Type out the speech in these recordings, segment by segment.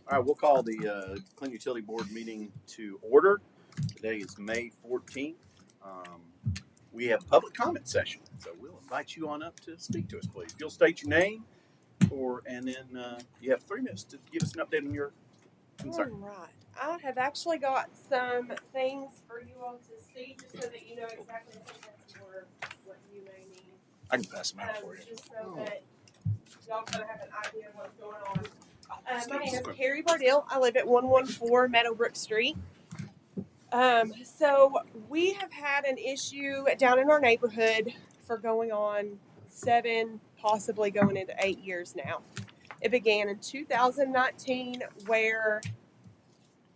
All right, we'll call the Clean Utility Board meeting to order. Today is May 14th. We have public comment session, so we'll invite you on up to speak to us, please. If you'll state your name, and then you have 3 minutes to give us an update on your All concern. right. I have actually got some things for you all to see, just so that you know exactly. I think that's more what you may need, I can pass them out for you. just so that y'all kind of have an idea of what's going on. My name is Carrie Bardell. I live at 114 Meadowbrook Street. So we have had an issue down in our neighborhood for going on 7, possibly going into 8 years now. It began in 2019, where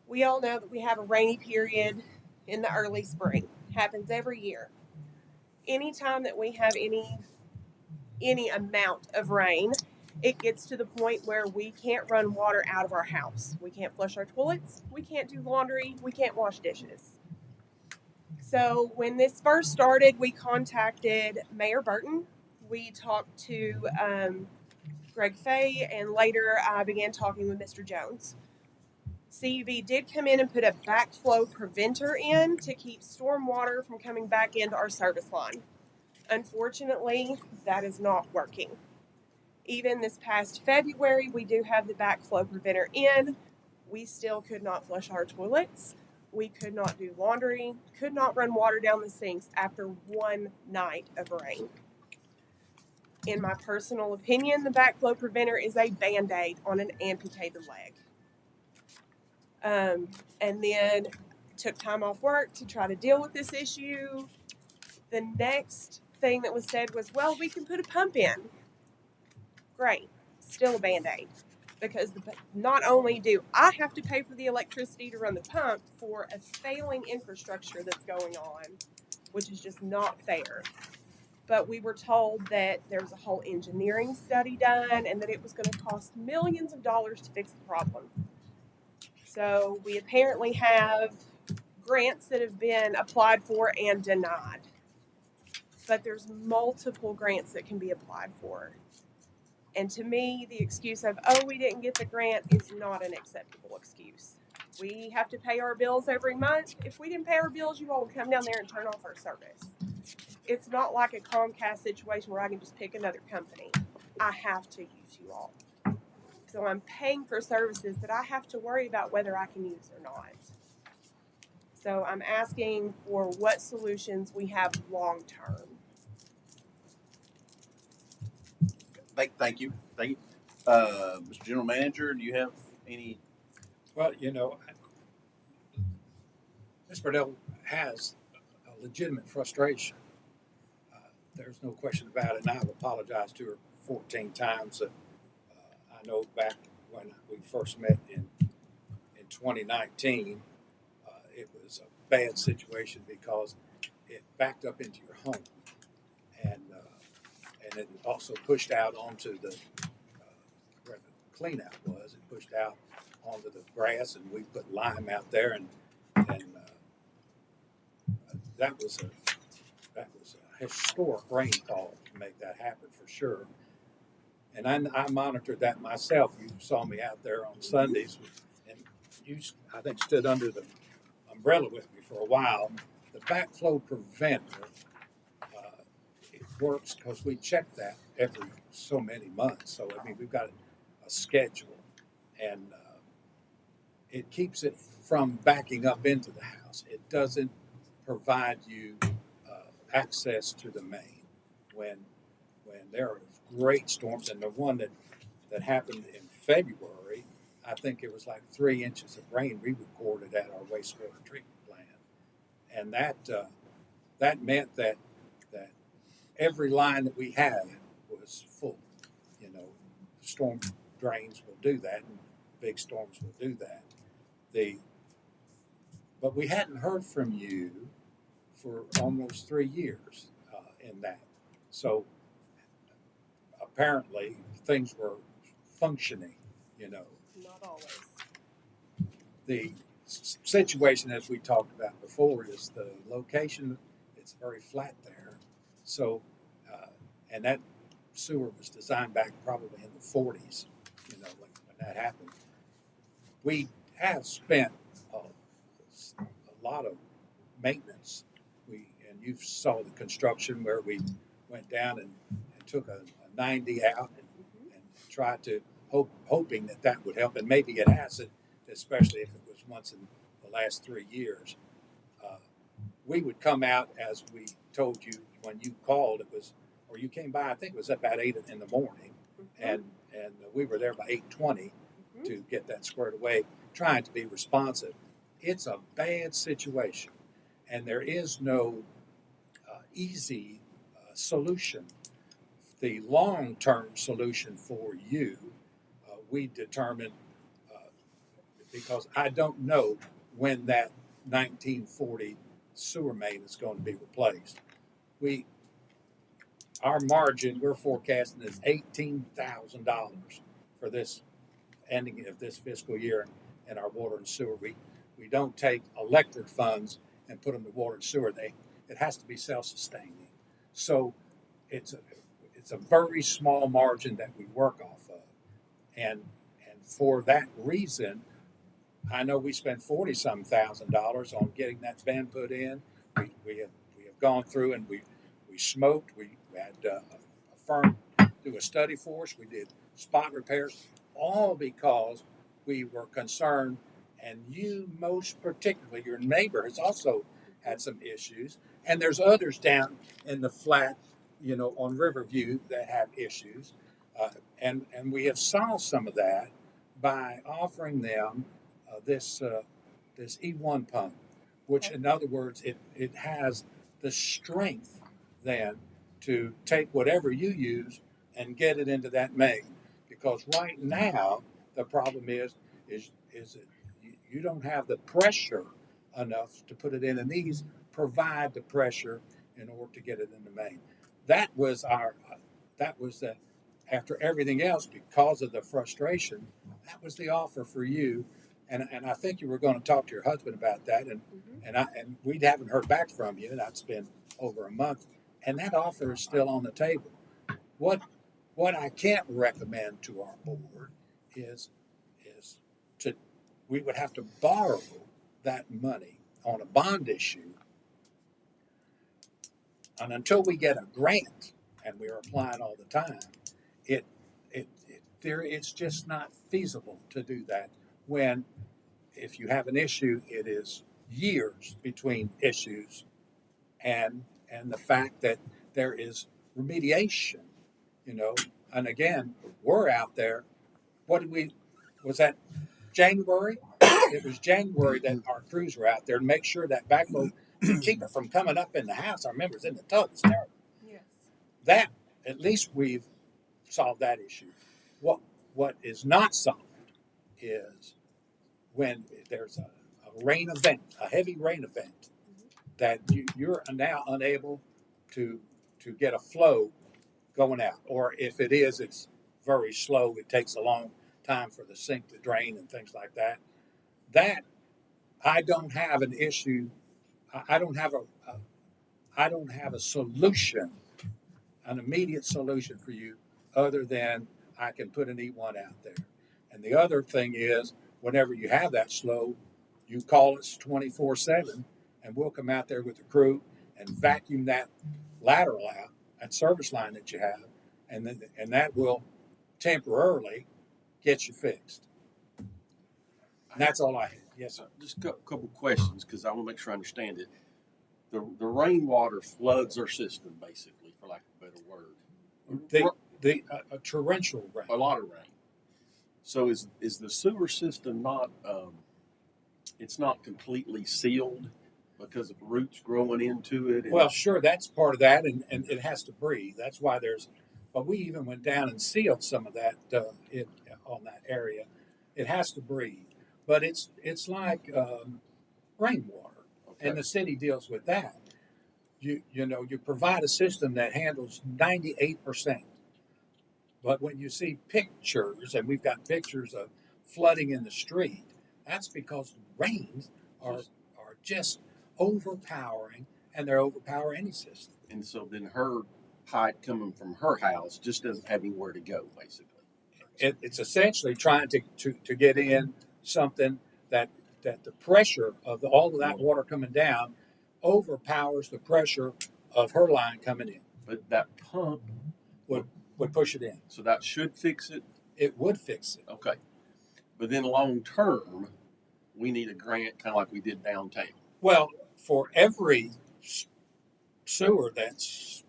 we all know that we have a rainy period in the early spring. Happens every year. Anytime that we have any amount of rain, it gets to the point where we can't run water out of our house. We can't flush our toilets. We can't do laundry. We can't wash dishes. So when this first started, we contacted Mayor Burton. We talked to Greg Fay, and later I began talking with Mr. Jones. CUB did come in and put a backflow preventer in to keep storm water from coming back into our service line. Unfortunately, that is not working. Even this past February, we do have the backflow preventer in. We still could not flush our toilets. We could not do laundry, could not run water down the sinks after one night of rain. In my personal opinion, the backflow preventer is a Band-Aid on an amputated leg. And then took time off work to try to deal with this issue. The next thing that was said was, well, we can put a pump in. Great. Still a Band-Aid. Because not only do I have to pay for the electricity to run the pump for a failing infrastructure that's going on, which is just not fair, but we were told that there was a whole engineering study done and that it was going to cost millions of dollars to fix the problem. So we apparently have grants that have been applied for and denied. But there's multiple grants that can be applied for. And to me, the excuse of, oh, we didn't get the grant is not an acceptable excuse. We have to pay our bills every month. If we didn't pay our bills, you all would come down there and turn off our service. It's not like a Comcast situation where I can just pick another company. I have to use you all. So I'm paying for services that I have to worry about whether I can use or not. So I'm asking for what solutions we have long term. Thank you. Mr. General Manager, do you have any? Well, Ms. Burdell has a legitimate frustration. There's no question about it, and I've apologized to her 14 times. I know back when we first met in 2019, it was a bad situation because it backed up into your home, and it also pushed out onto where the cleanout was. It pushed out onto the grass, and we put lime out there, and that was a historic rainfall to make that happen for sure. And I monitored that myself. You saw me out there on Sundays, and you, I think, stood under the umbrella with me for a while. The backflow preventer, it works because we check that every so many months. So I mean, we've got a schedule, and it keeps it from backing up into the house. It doesn't provide you access to the main when there are great storms, and the one that happened in February, I think it was like 3 inches of rain we recorded at our wastewater treatment plant, and that meant that every line that we had was full. Storm drains will do that, and big storms will do that. But we hadn't heard from you for almost 3 years in that. So apparently things were functioning, Not always. The situation, as we talked about before, is the location. It's very flat there. So, and that sewer was designed back probably in the 40s, when that happened. we have spent a lot of maintenance. And you saw the construction where we went down and took a 90 out and tried to hoping that would help, and maybe it hasn't, especially if it was once in the last 3 years. We would come out, as we told you when you called, or you came by, I think it was about 8 in the morning, and we were there by 8:20 to get that squared away, trying to be responsive. It's a bad situation, and there is no easy solution. The long-term solution for you, we determined, because I don't know when that 1940 sewer main is going to be replaced. Our margin we're forecasting is $18,000 for this ending of this fiscal year in our water and sewer. We don't take electric funds and put them to water and sewer. It has to be self-sustaining. So it's a very small margin that we work off of, and for that reason, I know we spent $40-some thousand on getting that van put in. We have gone through and we smoked. We had a firm do a study for us. We did spot repairs, all because we were concerned. And you, most particularly, your neighbor has also had some issues, and there's others down in the flat, on Riverview that have issues, and we have solved some of that by offering them this E1 pump, which, in other words, it has the strength then to take whatever you use and get it into that main. Because right now the problem is that you don't have the pressure enough to put it in, and these provide the pressure in order to get it in the main. That was the after everything else, because of the frustration, that was the offer for you. And I think you were going to talk to your husband about that, and we haven't heard back from you. That's been over a month, and that offer is still on the table. What I can't recommend to our board is to we would have to borrow that money on a bond issue, and until we get a grant, and we are applying all the time, it's just not feasible to do that. When if you have an issue, it is years between issues, and the fact that there is remediation, and again, we're out there. Was that January? It was January that our crews were out there to make sure that backflow to keep it from coming up in the house. I remember it's in the tub. It's terrible. Yes. That, at least we've solved that issue. What is not solved is when there's a rain event, a heavy rain event, that you're now unable to get a flow going out, or if it is, it's very slow. It takes a long time for the sink to drain and things like that. That I don't have an issue. I don't have a solution, an immediate solution for you, other than I can put an E1 out there. And the other thing is, whenever you have that slow, you call us 24/7, and we'll come out there with the crew and vacuum that lateral out, that service line that you have, and that will temporarily get you fixed. And that's all I have. Yes, sir. Just a couple questions, because I want to make sure I understand it. The rainwater floods our system, basically, for lack of a better word. A torrential rain. A lot of rain. So is the sewer system not? It's not completely sealed because of roots growing into it. Well, sure, that's part of that, and it has to breathe. That's why but we even went down and sealed some of that on that area. It has to breathe, but it's like rainwater, Okay. and the city deals with that. You provide a system that handles 98%. But when you see pictures, and we've got pictures of flooding in the street, that's because the rains are just overpowering, and they're overpower any system. And so then her pipe coming from her house just doesn't have anywhere to go, basically. It's essentially trying to get in something that the pressure of all of that water coming down overpowers the pressure of her line coming in, But that pump, would push it in. so that should fix it. It would fix it. Okay. But then long term, we need a grant, kind of like we did downtown. Well, for every sewer that's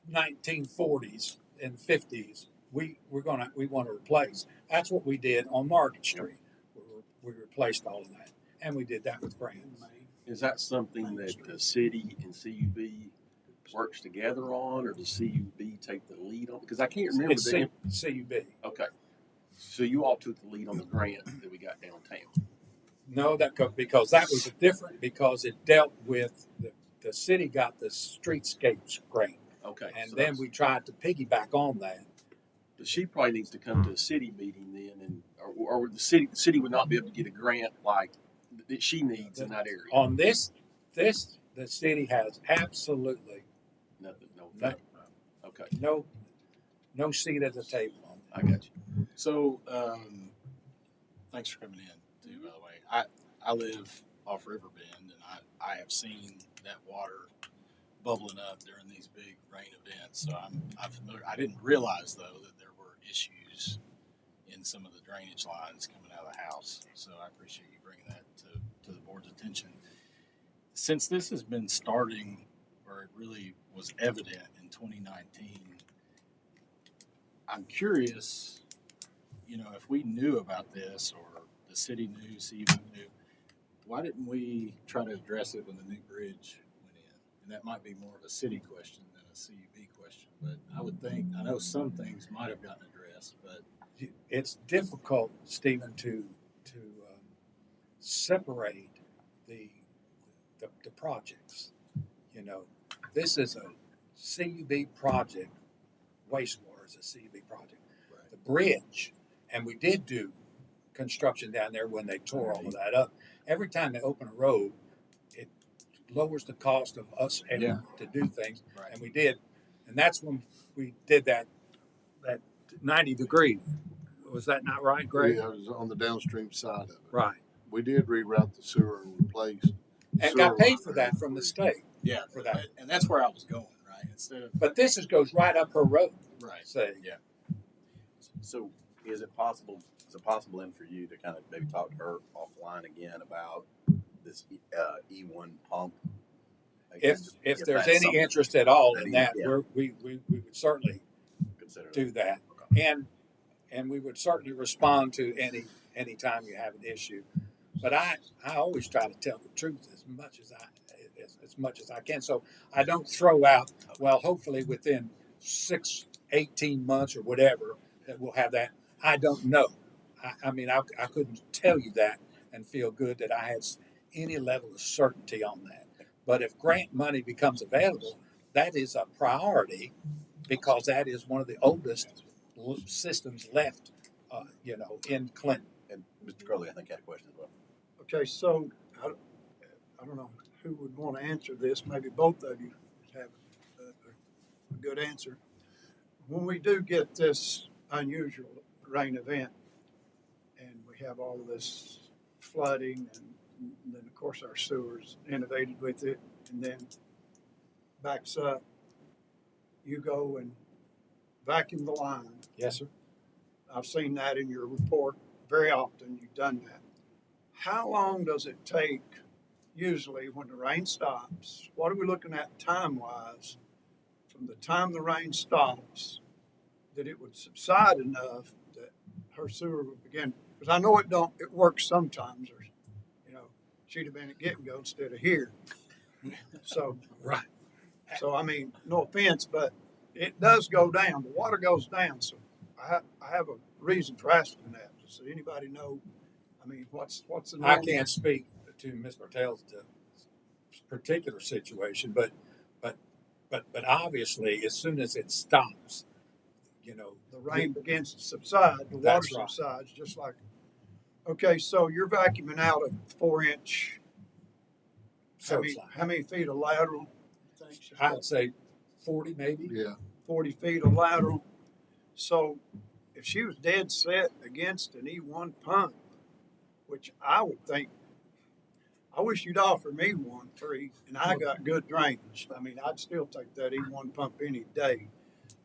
1940s and 50s, we want to replace. That's what we did on Market Street. We replaced all of that, and we did that with grants. Is that something that the city and CUB works together on, or does CUB take the lead on? Because I can't remember It's CUB. Okay. So you all took the lead on the grant that we got downtown. No, because that was different because it dealt with the city got the streetscapes grant, Okay. and so then that's- we tried to piggyback on that. But she probably needs to come to a city meeting then, and or the city would not be able to get a grant like that she needs in that area. On this, the city has absolutely Nothing. No. no, Okay. no seat at the table on that. I got you. So, thanks for coming in, too, by the way. I live off River Bend, and I have seen that water bubbling up during these big rain events. So I'm familiar. I didn't realize, though, that there were issues in some of the drainage lines coming out of the house. So I appreciate you bringing that to the board's attention. Since this has been starting, or it really was evident in 2019, I'm curious, if we knew about this or the city knew, CUB knew, why didn't we try to address it when the new bridge went in? And that might be more of a city question than a CUB question, but I know some things might have gotten addressed, but It's difficult, Stephen, to separate the projects. This is a CUB project. Wastewater is a CUB project. Right. The bridge, and we did do construction down there when they tore all of that up. Every time they open a road, it lowers the cost of us having Yeah. to do things, right. and we did. And that's when we did that 90-degree. Was that not right, Greg? Yeah, it was on the downstream side of it. Right. We did reroute the sewer and replace. And sewer got paid line for that from the state. Yeah, for that. and that's where I was going, right? Instead of But this goes right up her road, right. say. Yeah. So is it possible then for you to kind of maybe talk to her offline again about this E1 pump? Again, If there's that's any something interest at all in that, Yeah. we would certainly to consider. do that. And we would certainly respond to any time you have an issue. But I always try to tell the truth as much as I can. So I don't throw out, well, hopefully within 18 months or whatever that we'll have that. I don't know. I mean, I couldn't tell you that and feel good that I had any level of certainty on that. But if grant money becomes available, that is a priority because that is one of the oldest systems left, in Clinton. And Mr. Curley, I think had a question as well. Okay, so I don't know who would want to answer this. Maybe both of you have a good answer. When we do get this unusual rain event and we have all of this flooding and then of course our sewers inundated with it and then backs up, you go and vacuum the line. Yes, sir. I've seen that in your report very often. You've done that. How long does it take usually when the rain stops? What are we looking at time-wise from the time the rain stops that it would subside enough that her sewer would begin? Because I know it works sometimes, or, she'd have been at Get-Go instead of here. So, Right. So, I mean, no offense, but it does go down. The water goes down. So I have a reason for asking that. Does anybody know? I mean, what's the I normal- can't speak to Ms. Martell's particular situation, but obviously, as soon as it stops, the rain begins to subside, the water That's right. subsides, just like. Okay, so you're vacuuming out a 4-inch. service line. How many feet of lateral? I'd say 40 maybe. Yeah, 40 feet of lateral. So if she was dead set against an E1 pump, which I would think, I wish you'd offer me one free, and I got good drainage. I mean, I'd still take that E1 pump any day.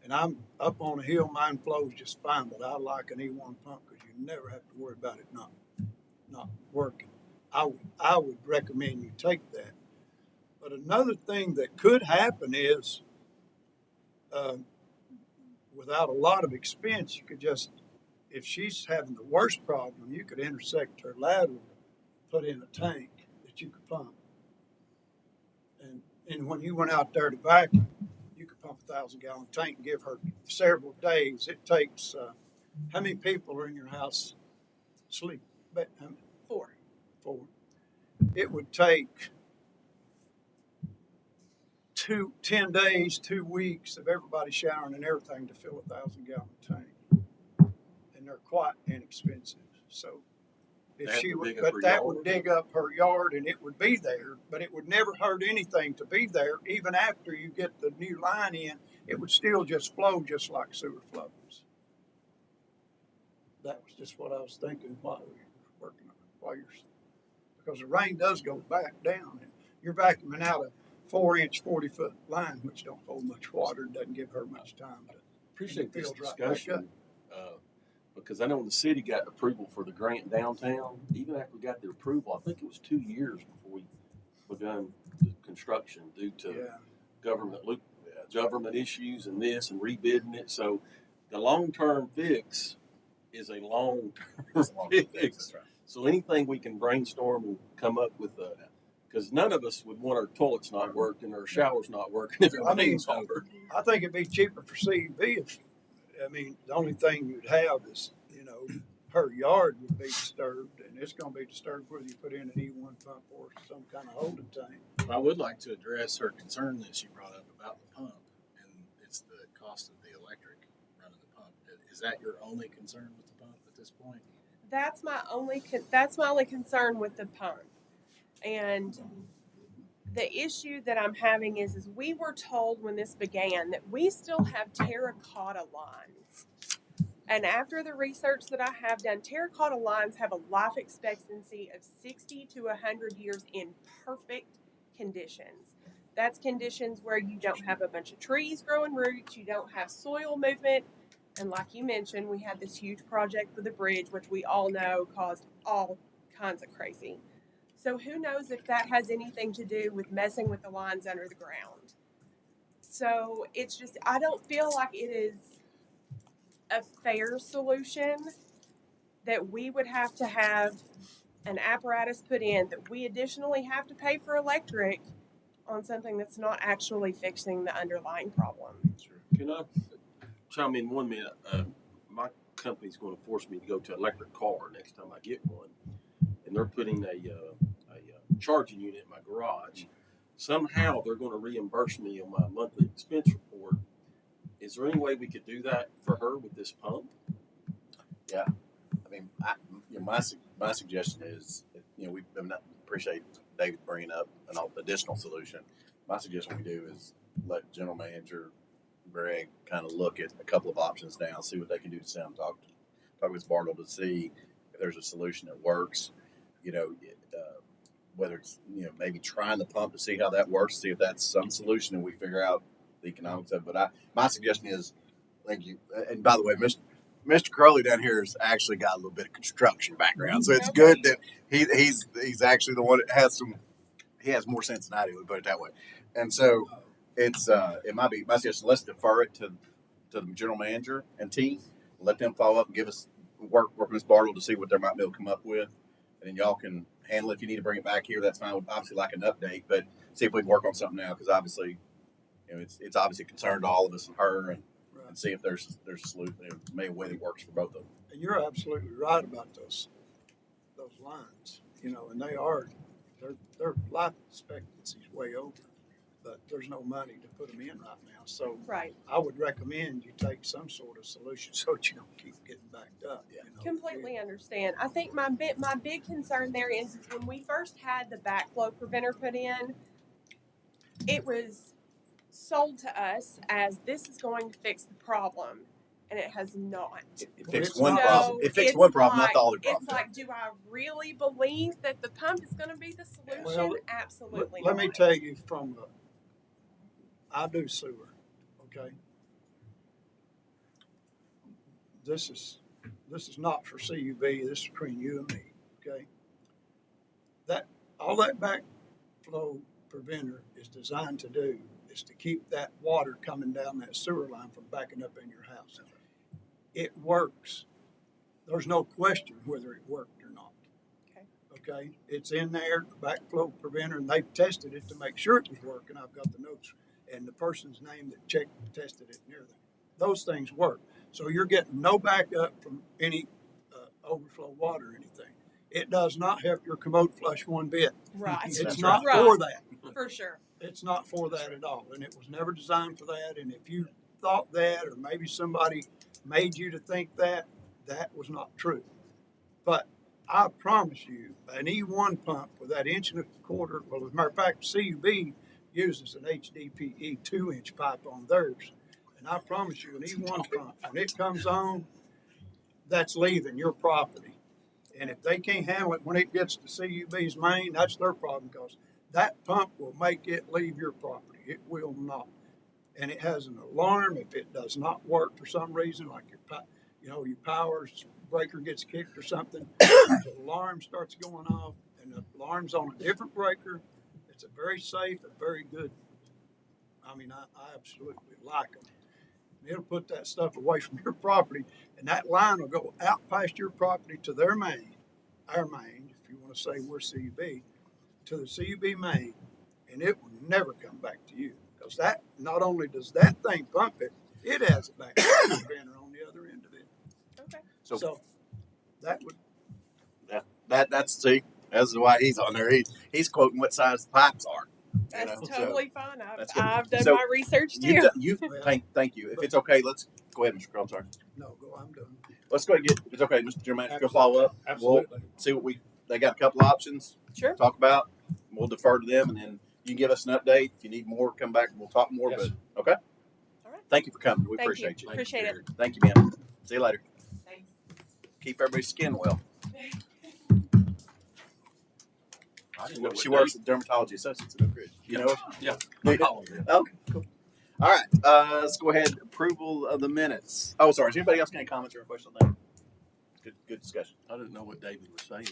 And I'm up on a hill, mine flows just fine, but I like an E1 pump because you never have to worry about it not working. I would recommend you take that. But another thing that could happen is, without a lot of expense, you could just, if she's having the worst problem, you could intersect her lateral, put in a tank that you could pump. And when you went out there to vacuum, you could pump 1,000-gallon tank and give her several days. It takes, how many people are in your house sleep? But 4. 4. It would take 10 days, 2 weeks of everybody showering and everything to fill a 1,000-gallon tank. And they're quite inexpensive. So if That she would would, dig up but her that yard? would dig up her yard and it would be there, but it would never hurt anything to be there. Even after you get the new line in, it would still just flow just like sewer flows. That was just what I was thinking while we were working on it, because the rain does go back down and you're vacuuming out a 4-inch, 40-foot line, which don't hold much water, doesn't give her much time to. Appreciate this Feels right back up. discussion, because I know when the city got approval for the grant downtown, even after we got the approval, I think it was 2 years before we begun the construction due to Yeah, government issues and this and rebidding it. So the long-term fix is a long-term fix. That's right. So anything we can brainstorm and come up with, because none of us would want our toilets not working or our showers not working if I mean, everything's not working. I think it'd be cheaper for CUB if, I mean, the only thing you'd have is, her yard would be disturbed, and it's gonna be disturbed whether you put in an E1 pump or some kind of holding tank. I would like to address her concern that she brought up about the pump, and it's the cost of the electric running the pump. Is that your only concern with the pump at this point? That's my only concern with the pump. And the issue that I'm having is we were told when this began that we still have terracotta lines. And after the research that I have done, terracotta lines have a life expectancy of 60 to 100 years in perfect conditions. That's conditions where you don't have a bunch of trees growing roots, you don't have soil movement. And like you mentioned, we had this huge project for the bridge, which we all know caused all kinds of crazy. So who knows if that has anything to do with messing with the lines under the ground. So it's just, I don't feel like it is a fair solution that we would have to have an apparatus put in that we additionally have to pay for electric on something that's not actually fixing the underlying problem. Can I chime in 1 minute? My company's going to force me to go to an electric car next time I get one, and they're putting a charging unit in my garage. Somehow they're going to reimburse me on my monthly expense report. Is there any way we could do that for her with this pump? Yeah. I mean, my suggestion is, we appreciate David bringing up an additional solution. My suggestion we do is let General Manager Greg kind of look at a couple of options now, see what they can do to sound talk with Bartle to see if there's a solution that works. Whether it's maybe trying the pump to see how that works, see if that's some solution, and we figure out the economics of it. But my suggestion is, thank you. And by the way, Mr. Crowley down here has actually got a little bit of construction background, so it's good that he's actually the one that has more sense than I do. We put it that way, and so it might be my suggestion. Let's defer it to the general manager and team. Let them follow up and give us work with Ms. Bartle to see what they might be able to come up with, and then y'all can handle it. If you need to bring it back here, that's fine. We'd obviously like an update, but see if we can work on something now, because obviously, it's obviously a concern to all of us and her, and see if there's a solution, maybe a way that works for both of them. And you're absolutely right about those lines, and their life expectancy is way over, but there's no money to put them in right now. So Right. I would recommend you take some sort of solution so that you don't keep getting backed up. Completely understand. I think my big concern there is when we first had the backflow preventer put in, it was sold to us as this is going to fix the problem. and it has not. It Well, fixed it's one not- problem. It fixed it's one problem, not like- the other problem. It's like, do I really believe that the pump is going to be the solution? Well, Absolutely Let me not. tell you I do sewer, okay? This is not for CUB, this is between you and me, okay? All that backflow preventer is designed to do is to keep that water coming down that sewer line from backing up in your house. It works. There's no question whether it worked or not. Okay, it's in there, the backflow preventer, and they've tested it to make sure it was working. I've got the notes and the person's name that tested it and everything. Those things work. So you're getting no backup from any overflow water or anything. It does not help your commode flush one bit. Right. It's That's not right. for that. For sure. It's not for that at all, and it was never designed for that. And if you thought that, or maybe somebody made you to think that, that was not true. But I promise you, an E1 pump with that 1.25 inch, well, as a matter of fact, CUB uses an HDPE 2-inch pipe on theirs. And I promise you, an E1 pump, when it comes on, that's leaving your property. And if they can't handle it when it gets to CUB's main, that's their problem, because that pump will make it leave your property. It will not. And it has an alarm if it does not work for some reason, like your power breaker gets kicked or something. The alarm starts going off, and the alarm's on a different breaker. It's a very safe and very good. I mean, I absolutely like them. It'll put that stuff away from your property, and that line will go out past your property to their main, our main, if you want to say we're CUB, to the CUB main, and it will never come back to you. Because that, not only does that thing pump it, it has a back preventer on the other end of it. Okay. So that would, That's why he's on there. He's quoting what size the pipes are. That's know, so totally fine. that's good. I've done So my research too. Thank you. If it's okay, let's go ahead, Mr. Crowe. I'm sorry. no, go, I'm done. Let's go ahead and get. If it's okay, Mr. Jermaine, go follow up. Absolutely. See what they got a couple options. Sure. Talk about. We'll defer to them, and then you can give us an update. If you need more, come back and we'll talk more. Yes. But okay. All right. Thank you for coming. We Thank appreciate you. Appreciate it. Thank you, man. See you later. Thanks. Keep everybody's skin well. I didn't know what She works at Dermatology Associates in Oak Ridge. You know her? Yeah. Do you? Okay, cool. All right, let's go ahead. Approval of the minutes. Oh, sorry. Is anybody else got any comments or questions on that? Good discussion. I didn't know what David was saying.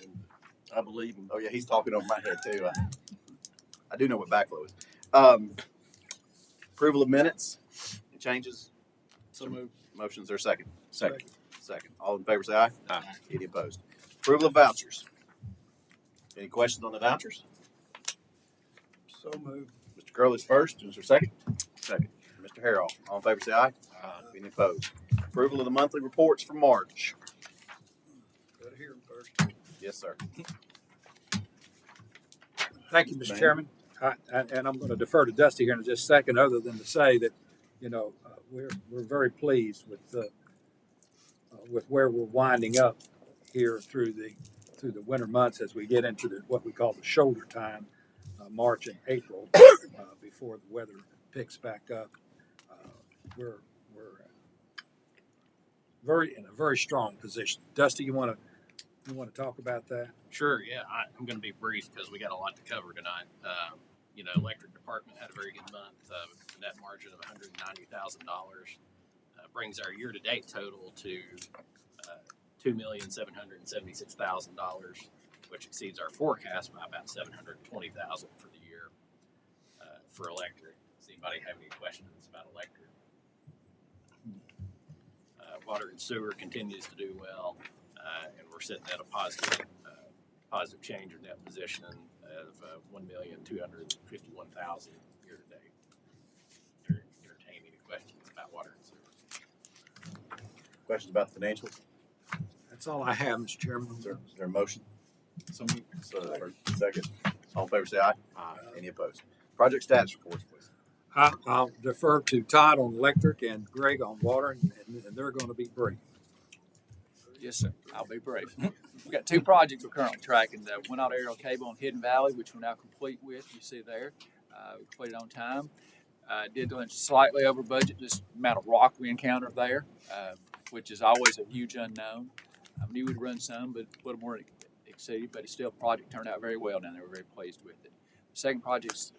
I believe him. Oh yeah, he's talking over my head too. I do know what backflow is. Approval of minutes. Any changes? So moved. Motions are second. Second. All in favor say aye. Aye. Any opposed? Approval of vouchers. Any questions on the vouchers? So moved. Mr. Curley's first. Is there a second? Second. Mr. Harrell. All in favor say aye. Aye. Any opposed? Approval of the monthly reports for March. Gotta hear them first. Yes, sir. Thank you, Mr. Thank you. Chairman. And I'm going to defer to Dusty here in just a second, other than to say that, we're very pleased with where we're winding up here through the winter months as we get into what we call the shoulder time, March and April, before the weather picks back up. We're in a very strong position. Dusty, you want to talk about that? Sure, yeah. I'm going to be brief because we got a lot to cover tonight. Electric department had a very good month, net margin of $190,000. Brings our year-to-date total to $2,776,000, which exceeds our forecast by about $720,000 for the year for electric. Does anybody have any questions about electric? Water and sewer continues to do well, and we're sitting at a positive change in net position of $1,251,000 year to date. Entertain any questions about water and sewer? Questions about the financials? That's all I have, Mr. Chairman. Is there a motion? So second. All in favor say aye. Aye. Any opposed? Project status reports, please. I'll defer to Todd on electric and Greg on water, and they're going to be brief. Yes, sir. I'll be brief. We've got two projects we're currently tracking. The Winnow Aerial Cable on Hidden Valley, which we're now complete with. You see there. We completed on time. Did slightly over budget, just the amount of rock we encountered there, which is always a huge unknown. I knew we'd run some, but a little more exceeded, but it's still a project turned out very well down there. We're very pleased with it. The second project's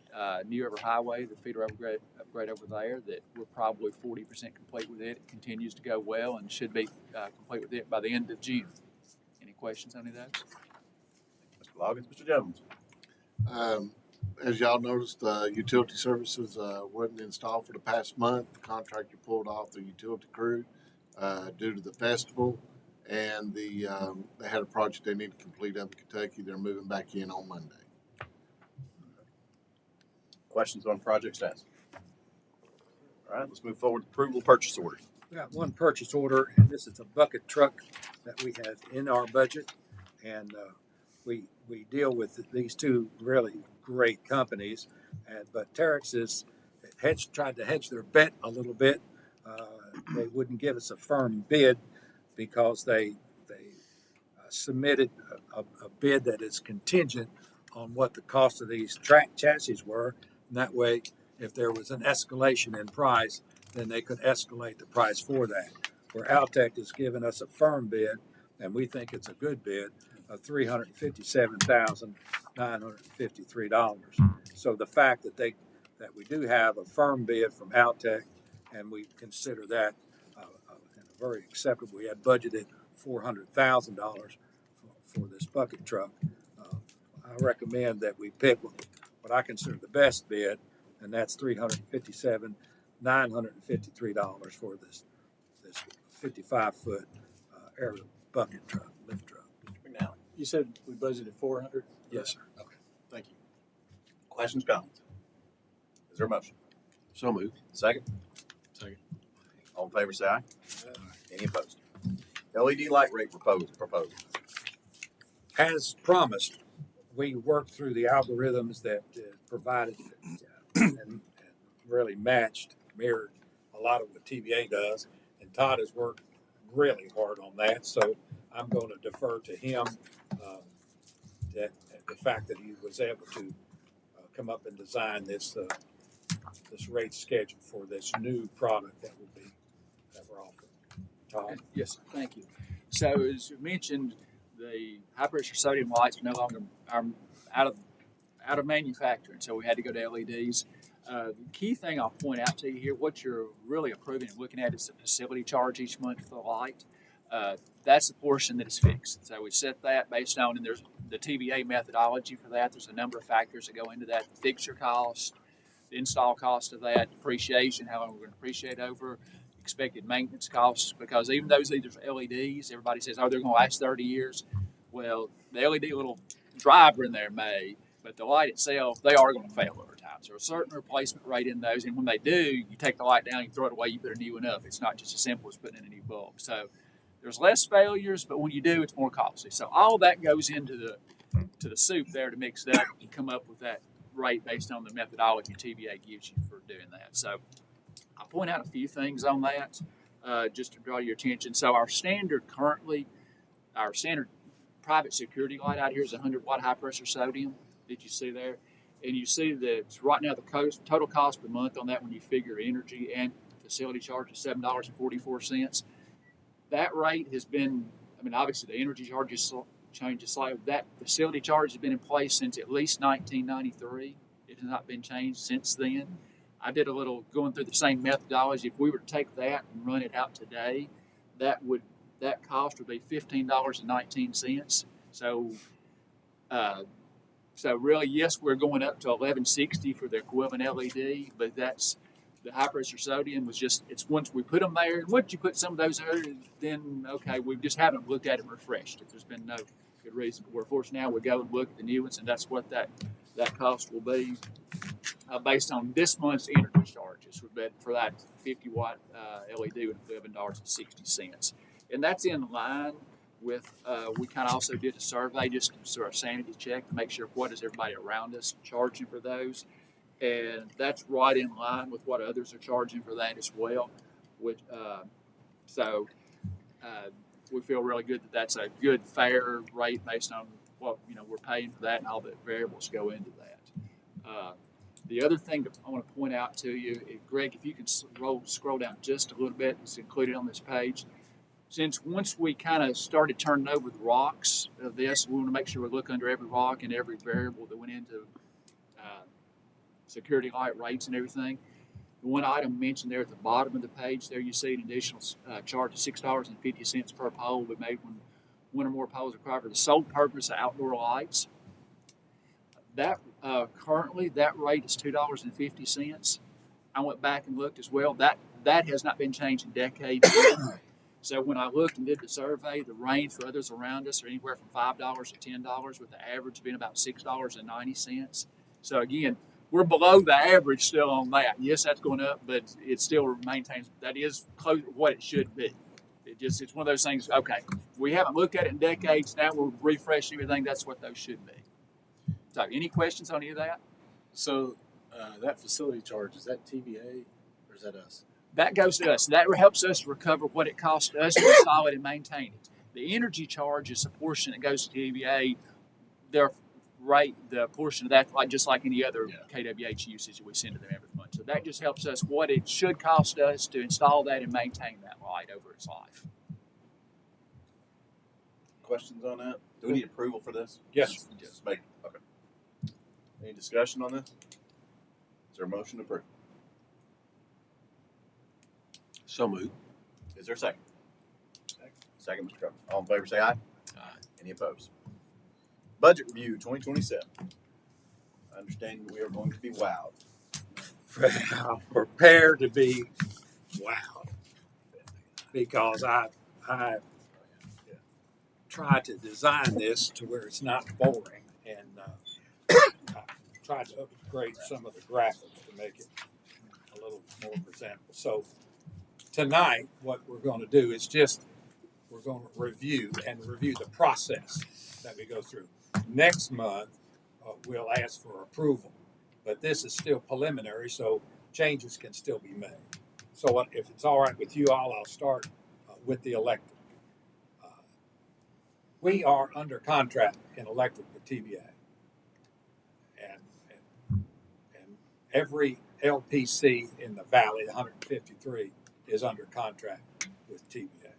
New River Highway, the feeder upgrade over there, that we're probably 40% complete with it. It continues to go well and should be complete with it by the end of June. Any questions on any of those? Mr. Loggins, Mr. Jones. As y'all noticed, utility services wasn't installed for the past month. The contractor pulled off the utility crew due to the festival, and they had a project they need to complete up in Kentucky. They're moving back in on Monday. Questions on project status? All right, let's move forward. Approval of purchase orders. We got one purchase order, and this is a bucket truck that we had in our budget, and we deal with these two really great companies, but Terex is tried to hedge their bet a little bit. They wouldn't give us a firm bid because they submitted a bid that is contingent on what the cost of these track chassis were, and that way, if there was an escalation in price, then they could escalate the price for that. Where Altec has given us a firm bid, and we think it's a good bid, of $357,953. So the fact that we do have a firm bid from Altec, and we consider that very acceptable. We had budgeted $400,000 for this bucket truck. I recommend that we pick what I consider the best bid, and that's $357,953 for this 55-foot aerial bucket truck, lift truck. McNally. You said we budgeted 400? Yes, sir. Okay, thank you. Questions, comments? Is there a motion? So moved. Second? Second. All in favor, say aye. Any opposed? LED light rate proposal. As promised, we worked through the algorithms that provided and really mirrored a lot of what TVA does. And Todd has worked really hard on that. So I'm going to defer to him that the fact that he was able to come up and design this rate schedule for this new product that we're offering. Todd? Yes, sir. Thank you. So as you mentioned, the high pressure sodium lights are no longer out of manufacturing, so we had to go to LEDs. The key thing I'll point out to you here, what you're really approving and looking at is the facility charge each month for the light. That's the portion that is fixed. So we set that based on, and there's the TVA methodology for that. There's a number of factors that go into that: the fixture cost, the install cost of that, depreciation, how long we're going to depreciate over, expected maintenance costs, because even though these are LEDs, everybody says, oh, they're going to last 30 years. Well, the LED little driver in there may, but the light itself, they are going to fail over time. So a certain replacement rate in those, and when they do, you take the light down, you throw it away, you put a new one up. It's not just as simple as putting in a new bulb. So there's less failures, but when you do, it's more costly. So all that goes into the soup there to mix it up and come up with that rate based on the methodology TVA gives you for doing that. So I'll point out a few things on that just to draw your attention. So our standard private security light out here is 100 watt high pressure sodium that you see there. And you see that right now the total cost per month on that when you figure energy and facility charge is $7.44. That rate has been, obviously the energy charges changes slightly. That facility charge has been in place since at least 1993. It has not been changed since then. I did a little going through the same methodology. If we were to take that and run it out today, that cost would be $15.19. So really, yes, we're going up to $11.60 for the equivalent LED, but that's the high pressure sodium was just, it's once we put them there, and once you put some of those there, then okay, we just haven't looked at it and refreshed it. There's been no good reason. We're forced now we go and look at the new ones, and that's what that cost will be based on this month's energy charges. For that 50 watt LED with $11.60, and that's in line with. We kind of also did a survey just to our sanity check to make sure what is everybody around us charging for those. And that's right in line with what others are charging for that as well. We feel really good that that's a good, fair rate based on what we're paying for that and all the variables go into that. The other thing that I want to point out to you, Greg, if you can scroll down just a little bit, it's included on this page. Since once we kind of started turning over the rocks of this, we want to make sure we look under every rock and every variable that went into security light rates and everything. The one item mentioned there at the bottom of the page, there you see an additional charge of $6.50 per pole will be made when one or more poles are required for the sole purpose of outdoor lights. That currently that rate is $2.50. I went back and looked as well. That has not been changed in decades. So when I looked and did the survey, the range for others around us are anywhere from $5 to $10, with the average being about $6.90. So again, we're below the average still on that. Yes, that's going up, but it still maintains, that is close to what it should be. It's one of those things, okay, we haven't looked at it in decades, now we're refreshing everything, that's what those should be. So any questions on any of that? So that facility charge, is that TVA or is that us? That goes to us. That helps us recover what it costs us to install it and maintain it. The energy charge is a portion that goes to TVA. Their rate, the portion of that, like just like any other KWH usage that we send to them every month. So that just helps us what it should cost us to install that and maintain that light over its life. Questions on that? Do we need approval for this? Yes. Just make, okay. Any discussion on this? Is there a motion to approve? So moved. Is there a second? Second, Mr. Cummings. All in favor, say aye. Aye. Any opposed? Budget review 2027. I understand we are going to be wowed. Prepare to be wowed, because I try to design this to where it's not boring, and I tried to upgrade some of the graphics to make it a little more presentable. So tonight, what we're going to do is we're going to review the process that we go through. Next month, we'll ask for approval, but this is still preliminary, so changes can still be made. So if it's all right with you all, I'll start with the electric. We are under contract in electric with TVA, and every LPC in the valley, 153, is under contract with TVA.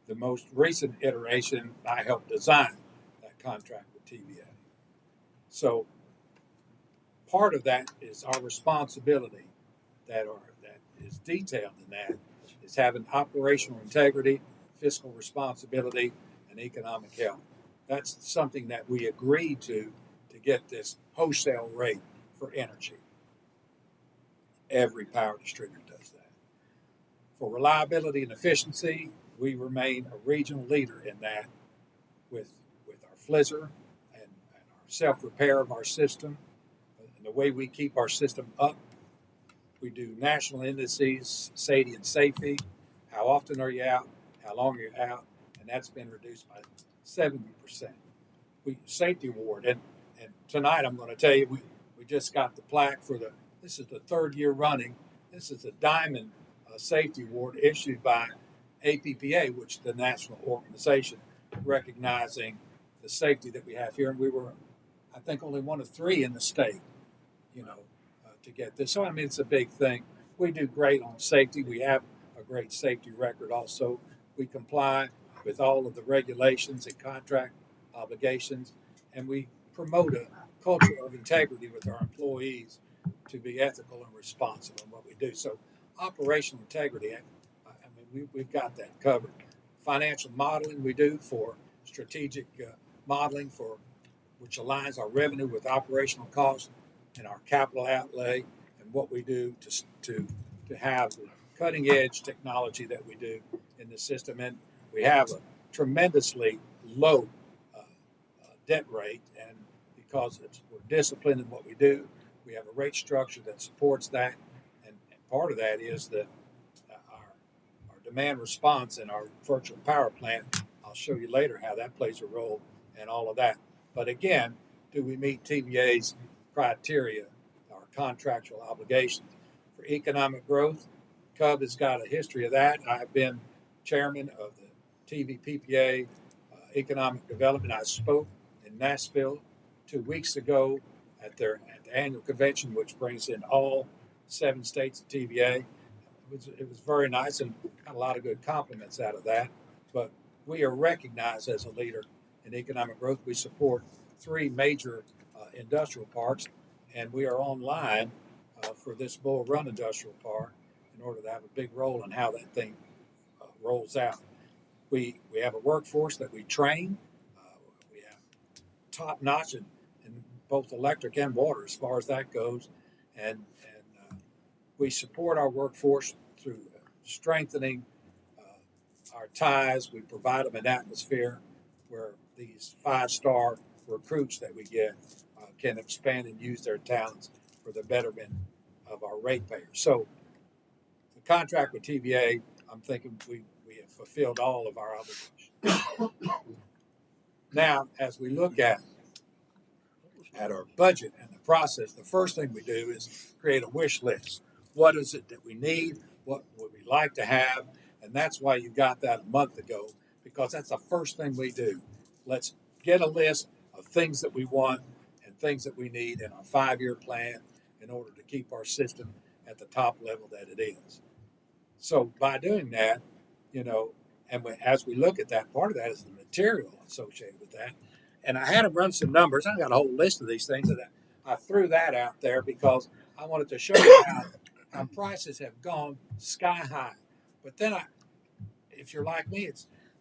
The most recent iteration, I helped design that contract with TVA. So part of that is our responsibility that is detailed in that is having operational integrity, fiscal responsibility, and economic health. That's something that we agreed to get this wholesale rate for energy. Every power distributor does that. For reliability and efficiency, we remain a regional leader in that with our FLISR and our self-repair of our system and the way we keep our system up. We do national indices, SAIDI and SAIFI. How often are you out? How long are you out? And that's been reduced by 70%. Safety award, and tonight I'm going to tell you, we just got the plaque for this is the third year running. This is a Diamond Safety Award issued by APPA, which is the national organization recognizing the safety that we have here. And we were, I think, only one of 3 in the state, to get this. So, I mean, it's a big thing. We do great on safety. We have a great safety record also. We comply with all of the regulations and contract obligations, and we promote a culture of integrity with our employees to be ethical and responsible in what we do. So operational integrity, we've got that covered. Financial modeling we do for strategic modeling which aligns our revenue with operational costs and our capital outlay, and what we do to have the cutting edge technology that we do in the system. And we have a tremendously low debt rate, and because we're disciplined in what we do, we have a rate structure that supports that, and part of that is that our demand response in our virtual power plant. I'll show you later how that plays a role and all of that. But again, do we meet TVA's criteria, our contractual obligations for economic growth? CUB has got a history of that. I've been chairman of the TVPPA Economic Development. I spoke in Nashville 2 weeks ago at the annual convention, which brings in all 7 states of TVA. It was very nice and got a lot of good compliments out of that. But we are recognized as a leader in economic growth. We support 3 major industrial parks, and we are online for this Bull Run Industrial Park in order to have a big role in how that thing rolls out. We have a workforce that we train. We have top notch in both electric and water as far as that goes, and we support our workforce through strengthening our ties. We provide them an atmosphere where these 5-star recruits that we get can expand and use their talents for the betterment of our ratepayers. So the contract with TVA, I'm thinking we have fulfilled all of our obligations. Now, as we look at our budget and the process, the first thing we do is create a wish list. What is it that we need? What would we like to have? And that's why you got that a month ago, because that's the first thing we do. Let's get a list of things that we want and things that we need in our 5-year plan in order to keep our system at the top level that it is. So by doing that, as we look at that, part of that is the material associated with that. And I had to run some numbers. I got a whole list of these things, and I threw that out there because I wanted to show you how prices have gone sky high. But then if you're like me,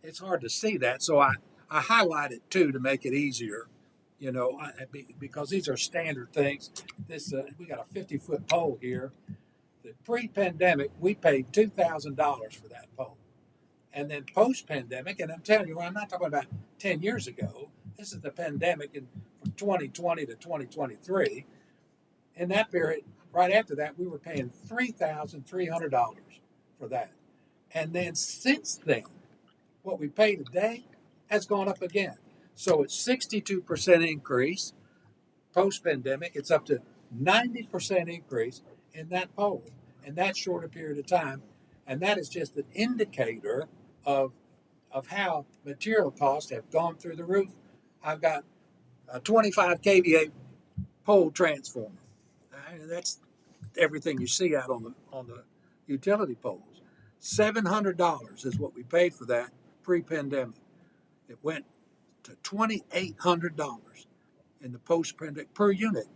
it's hard to see that. So I highlight it too to make it easier, because these are standard things. We got a 50-foot pole here. The pre-pandemic, we paid $2,000 for that pole. And then post-pandemic, and I'm telling you, I'm not talking about 10 years ago. This is the pandemic from 2020 to 2023. In that period, right after that, we were paying $3,300 for that. And then since then, what we pay today has gone up again. So it's 62% increase post-pandemic. It's up to 90% increase in that pole in that short a period of time. And that is just an indicator of how material costs have gone through the roof. I've got a 25 kVA pole transformer. That's everything you see out on the utility poles. $700 is what we paid for that pre-pandemic. It went to $2,800 in the post-pandemic per unit,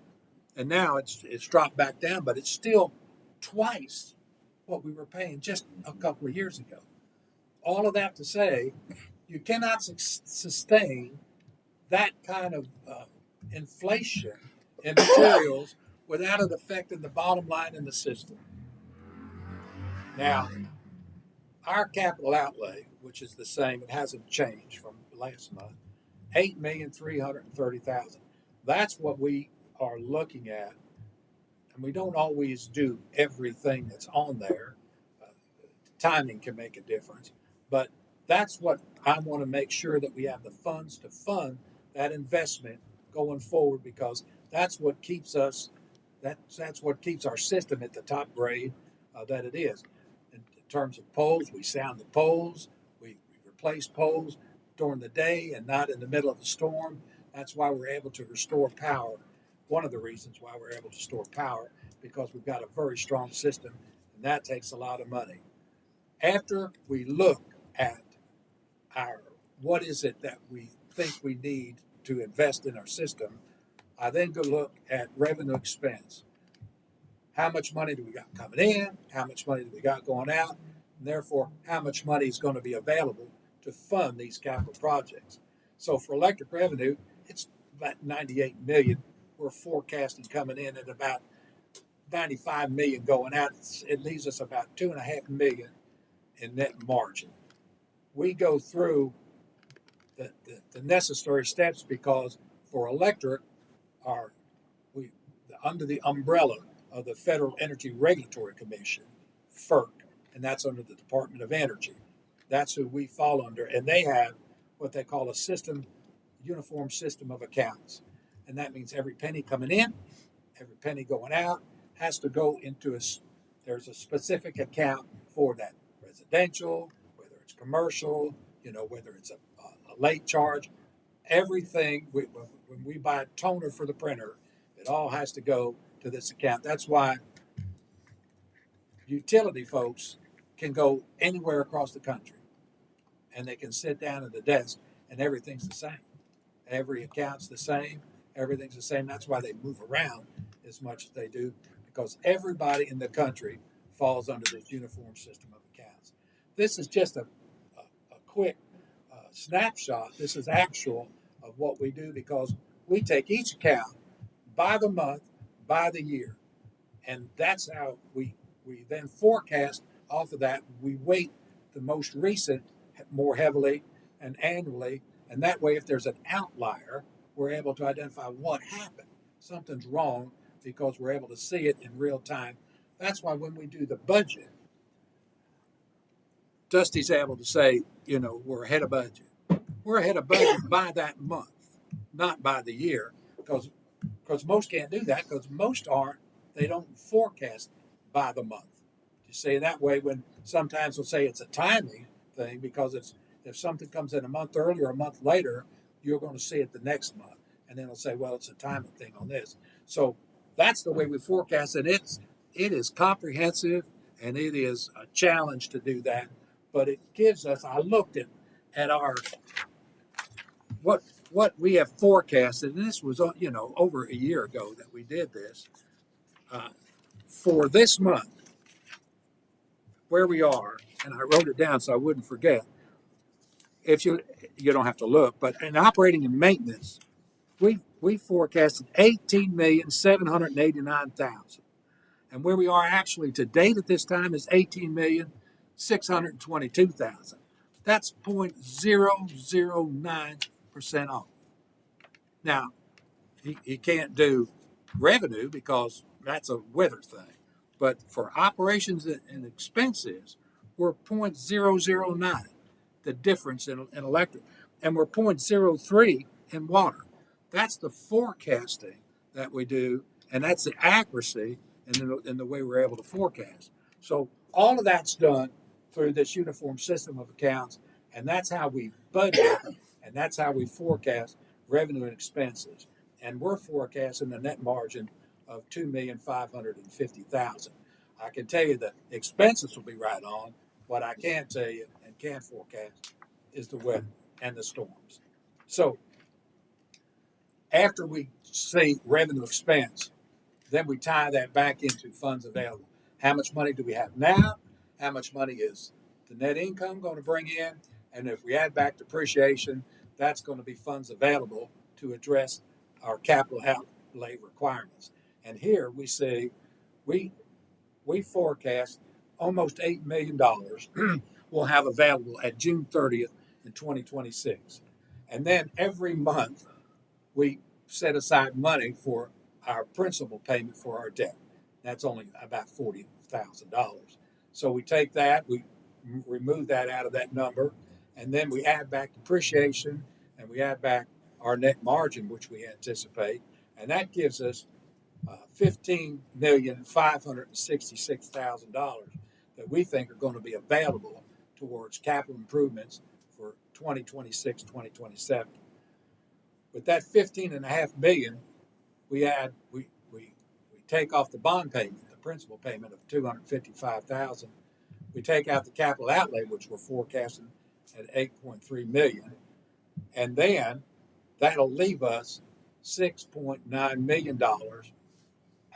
and now it's dropped back down, but it's still twice what we were paying just a couple of years ago. All of that to say, you cannot sustain that kind of inflation in materials without it affecting the bottom line in the system. Now, our capital outlay, which is the same, it hasn't changed from last month, $8,330,000. That's what we are looking at, and we don't always do everything that's on there. Timing can make a difference, but that's what I want to make sure that we have the funds to fund that investment going forward, because that's what keeps us. That's what keeps our system at the top grade that it is. In terms of poles, we sound the poles, we replace poles during the day and not in the middle of the storm. That's why we're able to restore power. One of the reasons why we're able to store power, because we've got a very strong system, and that takes a lot of money. After we look at what is it that we think we need to invest in our system, I then go look at revenue expense. How much money do we got coming in? How much money do we got going out? And therefore, how much money is going to be available to fund these capital projects? So for electric revenue, it's about $98 million. We're forecasting coming in at about $95 million going out. It leaves us about $2.5 million in net margin. We go through the necessary steps, because for electric, under the umbrella of the Federal Energy Regulatory Commission, FERC, and that's under the Department of Energy. That's who we fall under, and they have what they call a uniform system of accounts. And that means every penny coming in, every penny going out has to go into there's a specific account for that. Residential, whether it's commercial, whether it's a late charge, everything. When we buy a toner for the printer, It all has to go to this account. That's why utility folks can go anywhere across the country and they can sit down at the desk and everything's the same. Every account's the same. Everything's the same. That's why they move around as much as they do, because everybody in the country falls under this uniform system of accounts. This is just a quick snapshot. This is actual of what we do, because we take each account by the month, by the year. And that's how we then forecast off of that. We weight the most recent more heavily and annually. And that way, if there's an outlier, we're able to identify what happened. Something's wrong, because we're able to see it in real time. That's why when we do the budget, Dusty's able to say, we're ahead of budget. We're ahead of budget by that month, not by the year, because most can't do that, because most aren't. They don't forecast by the month. You see, that way, when sometimes we'll say it's a timing thing, because if something comes in a month earlier or a month later, you're going to see it the next month. And then it'll say, well, it's a timing thing on this. So that's the way we forecast it. It is comprehensive, and it is a challenge to do that. But it gives us, I looked at our, what we have forecasted, and this was, over a year ago that we did this. For this month, where we are, and I wrote it down so I wouldn't forget. If you don't have to look, but in operating and maintenance, we forecasted 18,789,000, and where we are actually to date at this time is 18,622,000. That's 0.009% off. Now, you can't do revenue because that's a weather thing, but for operations and expenses, we're 0.009. The difference in electric, and we're 0.03 in water. That's the forecasting that we do, and that's the accuracy in the way we're able to forecast. So all of that's done through this uniform system of accounts, and that's how we budget, and that's how we forecast revenue and expenses. And we're forecasting a net margin of $2,550,000. I can tell you the expenses will be right on. What I can't tell you and can't forecast is the weather and the storms. So after we see revenue expense, then we tie that back into funds available. How much money do we have now? How much money is the net income going to bring in? And if we add back depreciation, that's going to be funds available to address our capital outlay requirements. And here we see we forecast almost $8 million we'll have available at June 30th in 2026. And then every month we set aside money for our principal payment for our debt. That's only about $40,000. So we take that, we remove that out of that number, and then we add back depreciation, and we add back our net margin, which we anticipate, and that gives us $15,566,000 that we think are going to be available towards capital improvements for 2026, 2027. With that $15.5 million, we take off the bond payment, the principal payment of $255,000. We take out the capital outlay, which we're forecasting at $8.3 million, and then that'll leave us $6.9 million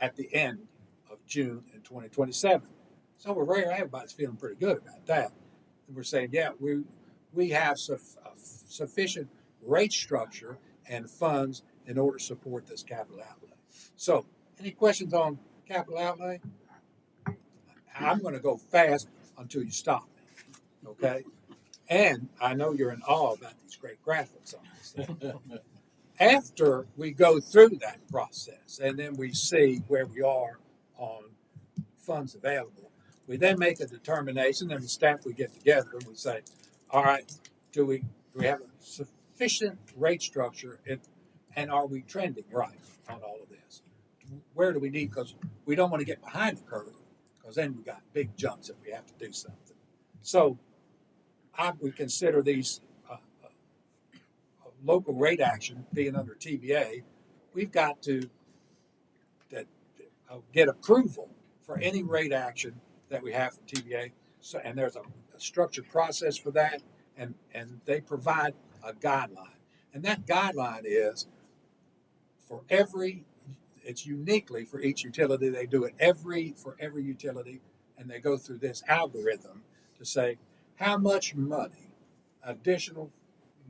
at the end of June in 2027. So everybody's feeling pretty good about that. And we're saying, yeah, we have sufficient rate structure and funds in order to support this capital outlay. So, any questions on capital outlay? I'm going to go fast until you stop me, okay? And I know you're in awe about these great graphics on this thing. After we go through that process and then we see where we are on funds available, we then make a determination, and the staff, we get together and we say, all right, do we have a sufficient rate structure, and are we trending right on all of this? Where do we need, because we don't want to get behind the curve, because then we got big jumps if we have to do something. So we consider these local rate action being under TVA. We've got to get approval for any rate action that we have from TVA. So, and there's a structured process for that, and they provide a guideline. And that guideline is for every, it's uniquely for each utility. They do it for every utility, and they go through this algorithm to say how much money, additional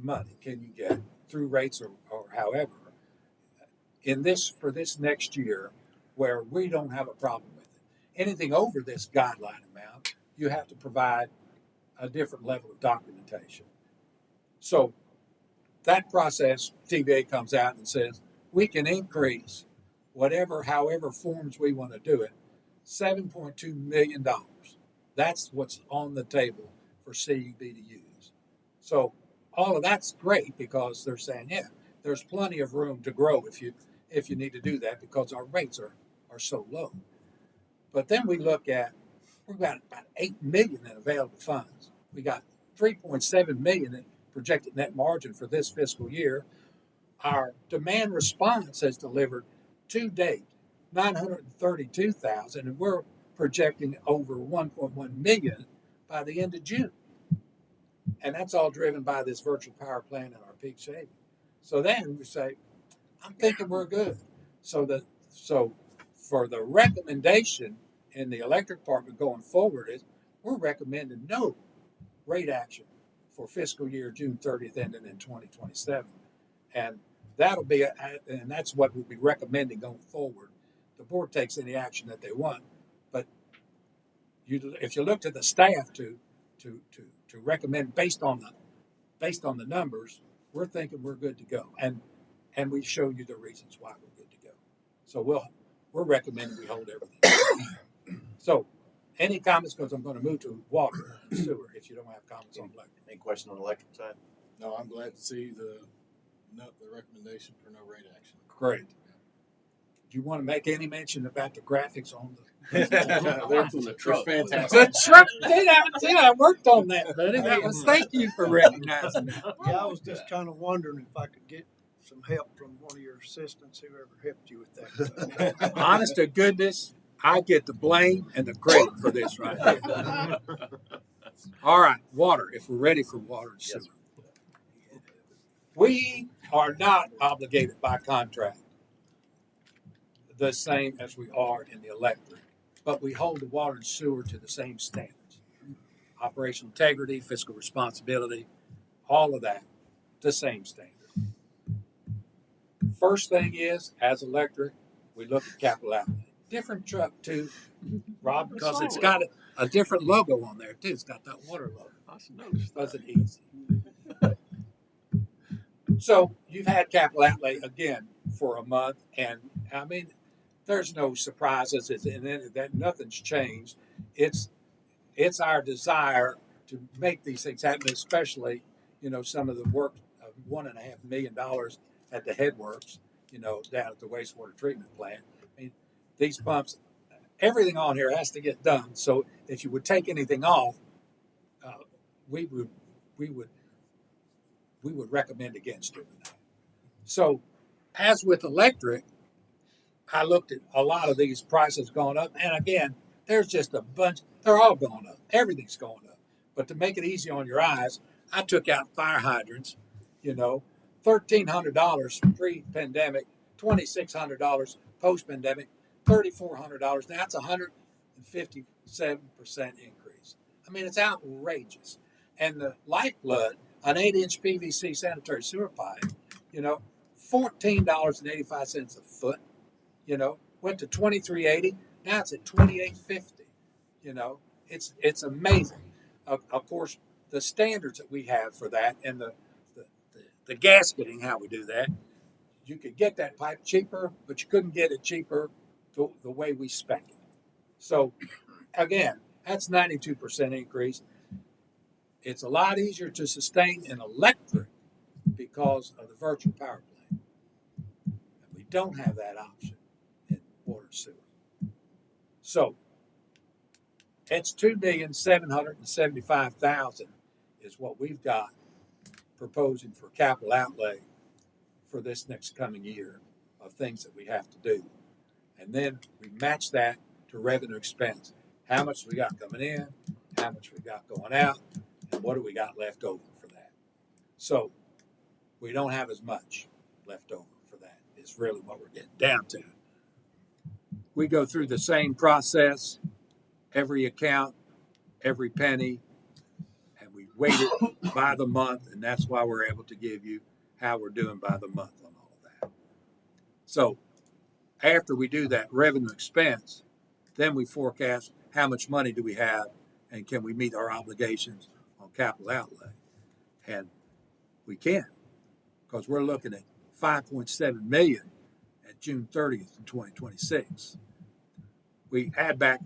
money, can you get through rates or however in this for this next year where we don't have a problem with it. Anything over this guideline amount, you have to provide a different level of documentation. So that process, TVA comes out and says, we can increase however forms we want to do it, $7.2 million. That's what's on the table for CUB to use. So all of that's great because they're saying, yeah, there's plenty of room to grow if you need to do that because our rates are so low. But then we look at, we've got about $8 million in available funds. We got $3.7 million in projected net margin for this fiscal year. Our demand response has delivered to date 932,000, and we're projecting over 1.1 million by the end of June. And that's all driven by this virtual power plant and our peak shaving. So then we say, I'm thinking we're good. So for the recommendation in the electric department going forward is we're recommending no rate action for fiscal year June 30th ending in 2027. And that'll be, and that's what we'll be recommending going forward. The board takes any action that they want, but if you look to the staff to recommend based on the numbers, we're thinking we're good to go, and we show you the reasons why we're good to go. So we're recommending we hold everything. So, any comments? Because I'm going to move to water and sewer. If you don't have comments on electric, Any question on the electric side? No, I'm glad to see the recommendation for no rate action. great. Do you want to make any mention about the graphics on They're from the truck. Fantastic. the truck? I worked on that, buddy. Thank you for recognizing that. Yeah, I was just kind of wondering if I could get some help from one of your assistants, whoever helped you with that. Honest to goodness, I get the blame and the credit for this right here. All right, water. If we're ready for water and sewer, we are not obligated by contract the same as we are in the electric, but we hold the water and sewer to the same standards. Operational integrity, fiscal responsibility, all of that, the same standard. First thing is, as electric, we look at capital outlay. Different truck too, Rob, because it's got a different logo on there too. It's got that water logo. I should notice that. Wasn't easy. So you've had capital outlay again for a month, and I mean, there's no surprises, and that nothing's changed. It's our desire to make these things happen, especially some of the work of $1.5 million at the headworks, down at the wastewater treatment plant. I mean, these pumps, everything on here has to get done. So if you would take anything off, we would recommend against doing that. So, as with electric, I looked at a lot of these prices going up, and again, there's just a bunch. They're all going up. Everything's going up. But to make it easy on your eyes, I took out fire hydrants. $1,300 pre-pandemic, $2,600 post-pandemic, $3,400. Now it's 157% increase. I mean, it's outrageous. And the lifeblood, an 8-inch PVC sanitary sewer pipe, $14.85 a foot. Went to $23.80. Now it's at $28.50. It's amazing. Of course, the standards that we have for that and the gasketing, how we do that, you could get that pipe cheaper, but you couldn't get it cheaper the way we spec it. So, again, that's 92% increase. It's a lot easier to sustain in electric because of the virtual power plant. And we don't have that option in water and sewer. So, it's $2,775,000 is what we've got proposing for capital outlay for this next coming year of things that we have to do. And then we match that to revenue expense. How much we got coming in, how much we got going out, and what do we got left over for that. So we don't have as much left over for that, is really what we're getting down to. We go through the same process, every account, every penny, and we weight it by the month, and that's why we're able to give you how we're doing by the month on all of that. So after we do that revenue expense, then we forecast how much money do we have and can we meet our obligations on capital outlay. And we can, because we're looking at 5.7 million at June 30th in 2026. We add back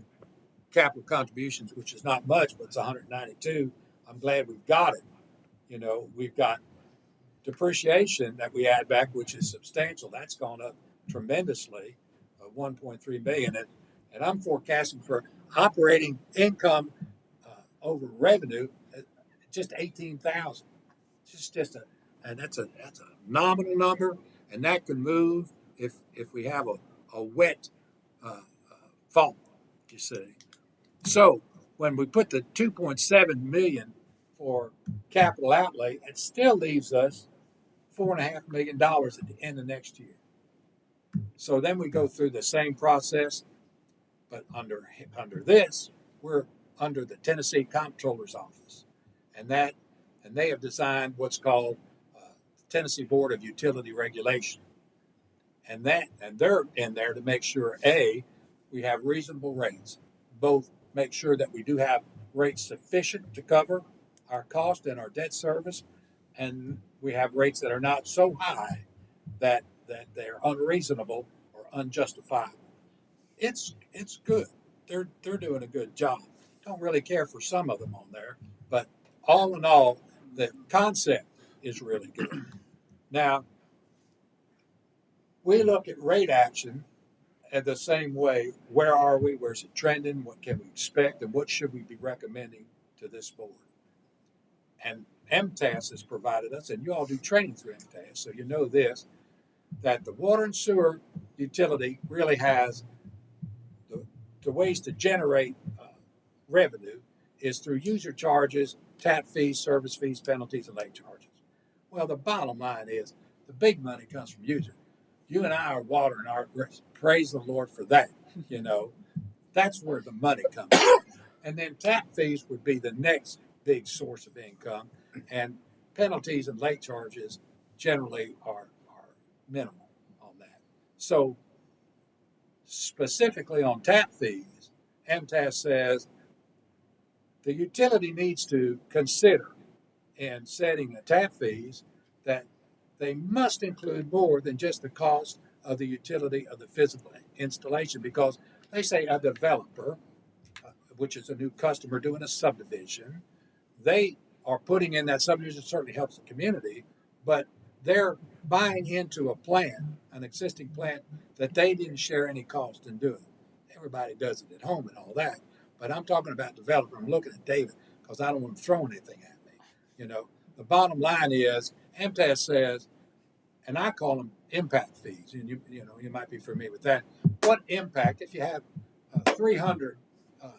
capital contributions, which is not much, but it's 192. I'm glad we've got it. You know, we've got depreciation that we add back, which is substantial. That's gone up tremendously, 1.3 million. And I'm forecasting for operating income over revenue at just 18,000. And that's a nominal number, and that can move if we have a wet fall, you see. So when we put the 2.7 million for capital outlay, it still leaves us $4.5 million at the end of next year. So then we go through the same process, but under this, we're under the Tennessee Comptroller's Office, and they have designed what's called Tennessee Board of Utility Regulation, and they're in there to make sure we have reasonable rates, both make sure that we do have rates sufficient to cover our cost and our debt service, and we have rates that are not so high that they're unreasonable or unjustifiable. It's good. They're doing a good job. Don't really care for some of them on there, but all in all, the concept is really good. Now, we look at rate action in the same way. Where are we? Where's it trending? What can we expect? And what should we be recommending to this board? And MTAS has provided us, and you all do training through MTAS, so you know this, that the water and sewer utility really has the ways to generate revenue is through user charges, tap fees, service fees, penalties, and late charges. Well, the bottom line is the big money comes from user. You and I are watering our grass. Praise the Lord for that. You know, that's where the money comes from. And then tap fees would be the next big source of income, and penalties and late charges generally are minimal on that. So specifically on tap fees, MTAS says the utility needs to consider in setting the tap fees that they must include more than just the cost of the utility of the physical installation, because they say a developer, which is a new customer doing a subdivision, they are putting in that subdivision, certainly helps the community, but they're buying into a plant, an existing plant, that they didn't share any cost in doing. Everybody does it at home and all that, but I'm talking about developer. I'm looking at David because I don't want to throw anything at me. You know, the bottom line is MTAS says, and I call them impact fees, and you might be familiar with that. What impact, if you have a 300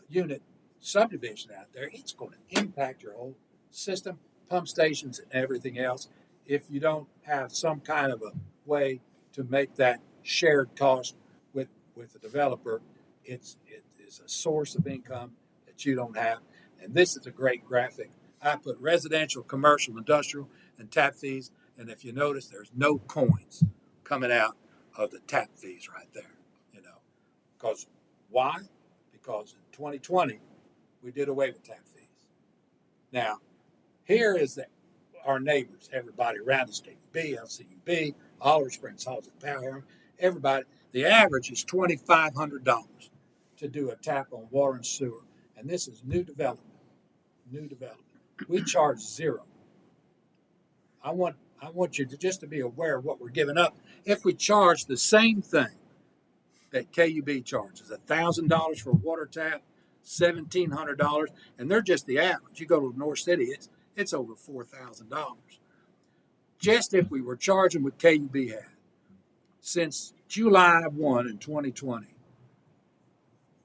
unit subdivision out there, it's going to impact your whole system, pump stations and everything else. If you don't have some kind of a way to make that shared cost with the developer, it is a source of income that you don't have. And this is a great graphic. I put residential, commercial, industrial, and tap fees. And if you notice, there's no coins coming out of the tap fees right there. You know, because why? Because in 2020 we did away with tap fees. Now, here is our neighbors, everybody around us, KUB, LCUB, Oliver Springs, Halsey, Power, everybody. The average is $2,500 to do a tap on water and sewer, and this is new development. New development. We charge zero. I want you to just to be aware of what we're giving up. If we charge the same thing that KUB charges, $1,000 for a water tap, $1,700, and they're just the average. You go to North City, it's over $4,000. Just if we were charging what KUB had, since July 1 in 2020,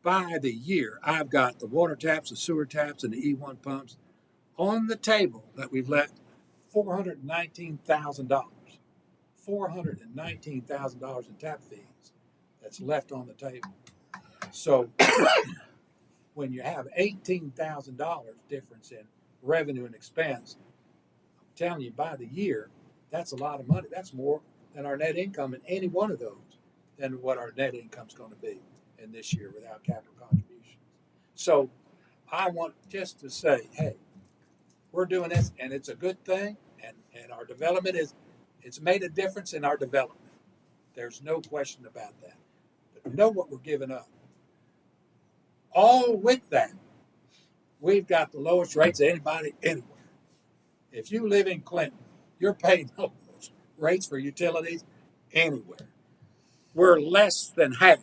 by the year, I've got the water taps, the sewer taps, and the E1 pumps on the table that we've left $419,000. $419,000 in tap fees that's left on the table. So when you have $18,000 difference in revenue and expense, I'm telling you, by the year, that's a lot of money. That's more than our net income in any one of those than what our net income's going to be in this year without capital contributions. So I want just to say, hey, we're doing this, and it's a good thing, and our development it's made a difference in our development. There's no question about that. But we know what we're giving up. All with that, we've got the lowest rates of anybody anywhere. If you live in Clinton, you're paying the lowest rates for utilities anywhere. We're less than half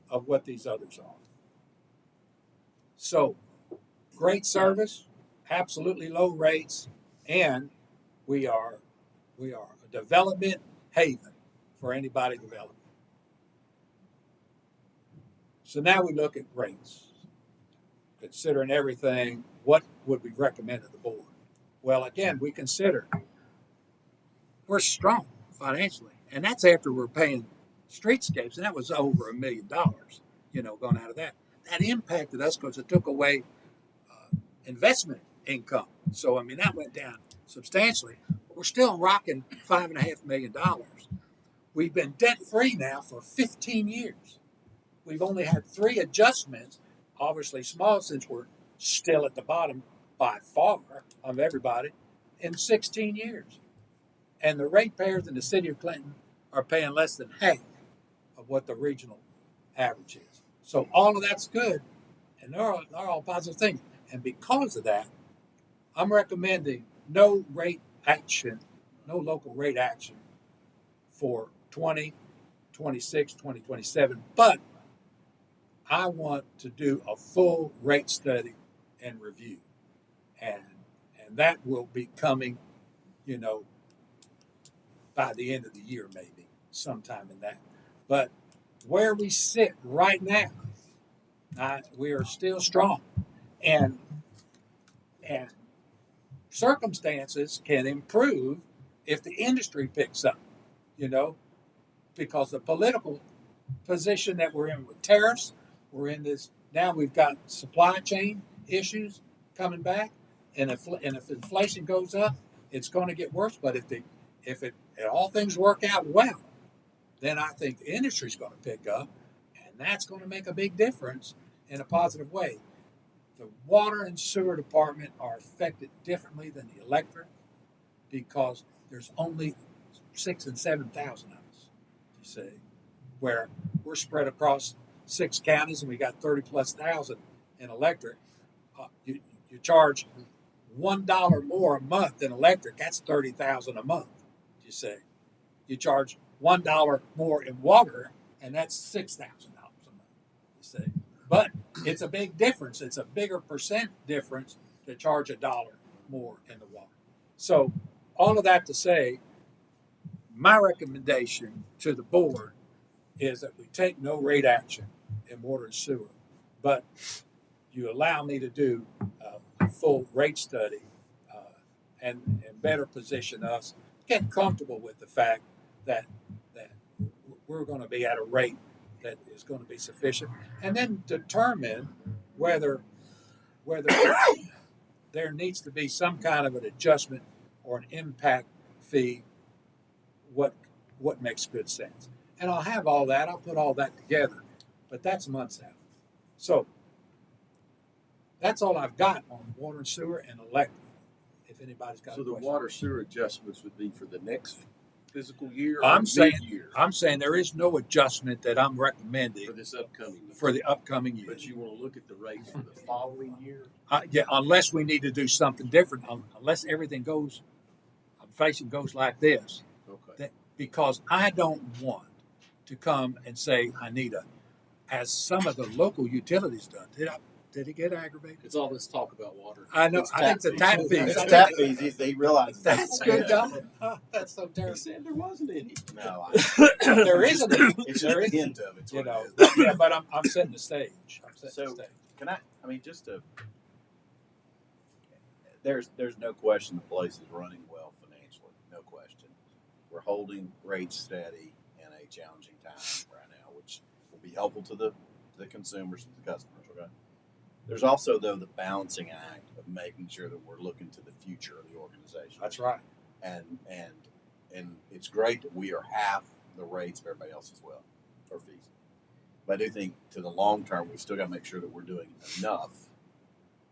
of what these others are. So, great service, absolutely low rates, and we are a development haven for anybody developing. So now we look at rates. Considering everything, what would we recommend to the board? Well, again, we consider we're strong financially, and that's after we're paying streetscapes, and that was over $1 million, going out of that. That impacted us because it took away investment income. So, that went down substantially. But we're still rocking $5.5 million. We've been debt-free now for 15 years. We've only had 3 adjustments, obviously small since we're still at the bottom by far of everybody, in 16 years. And the ratepayers in the city of Clinton are paying less than half of what the regional average is. So all of that's good, and they're all positive things. And because of that, I'm recommending no local rate action for 2026, 2027, but I want to do a full rate study and review. And that will be coming, by the end of the year, maybe, sometime in that. But where we sit right now, we are still strong. And circumstances can improve if the industry picks up, because the political position that we're in with tariffs, we're in this, now we've got supply chain issues coming back, and if inflation goes up, it's going to get worse. But if all things work out well, then I think the industry's going to pick up, and that's going to make a big difference in a positive way. The water and sewer department are affected differently than the electric because there's only 6,000 and 7,000 of us, you see, where we're spread across 6 counties and we got 30+ thousand in electric. You charge $1 more a month in electric, that's 30,000 a month, you see. You charge $1 more in water, and that's $6,000 a month, you see. But it's a big difference. It's a bigger percent difference to charge $1 more in the water. So all of that to say, my recommendation to the board is that we take no rate action in water and sewer, but you allow me to do a full rate study and better position us, get comfortable with the fact that we're going to be at a rate that is going to be sufficient, and then determine whether there needs to be some kind of an adjustment or an impact fee, what makes good sense. And I'll have all that, I'll put all that together, but that's months out. So that's all I've got on water and sewer and electric, if anybody's got So a the question. water sewer adjustments would be for the next fiscal year or I'm saying mid-year there is no adjustment that I'm recommending for this upcoming year? for the upcoming year. But you want to look at the rates for the following year? Yeah, unless we need to do something different, unless everything goes like this, Okay. because I don't want to come and say I need as some of the local utilities done. Did he get aggravated? It's all this talk about water. I know. It's I think the fees. tap fees. It's tap fees. He realizes That's good, Doc. That's so He terrible. said there wasn't any. No, There isn't. it's There just the is. hint of it. It's You what know, it is. but, yeah, but I'm setting the stage. I'm setting So- the stage. Can I mean, just to, there's no question the place is running well financially, no question. We're holding rates steady in a challenging time right now, which will be helpful to the consumers, to the customers, okay? There's also, though, the balancing act of making sure that we're looking to the future of the organization. That's right. And it's great that we are half the rates of everybody else as well, or fees. But I do think to the long term, we still got to make sure that we're doing enough.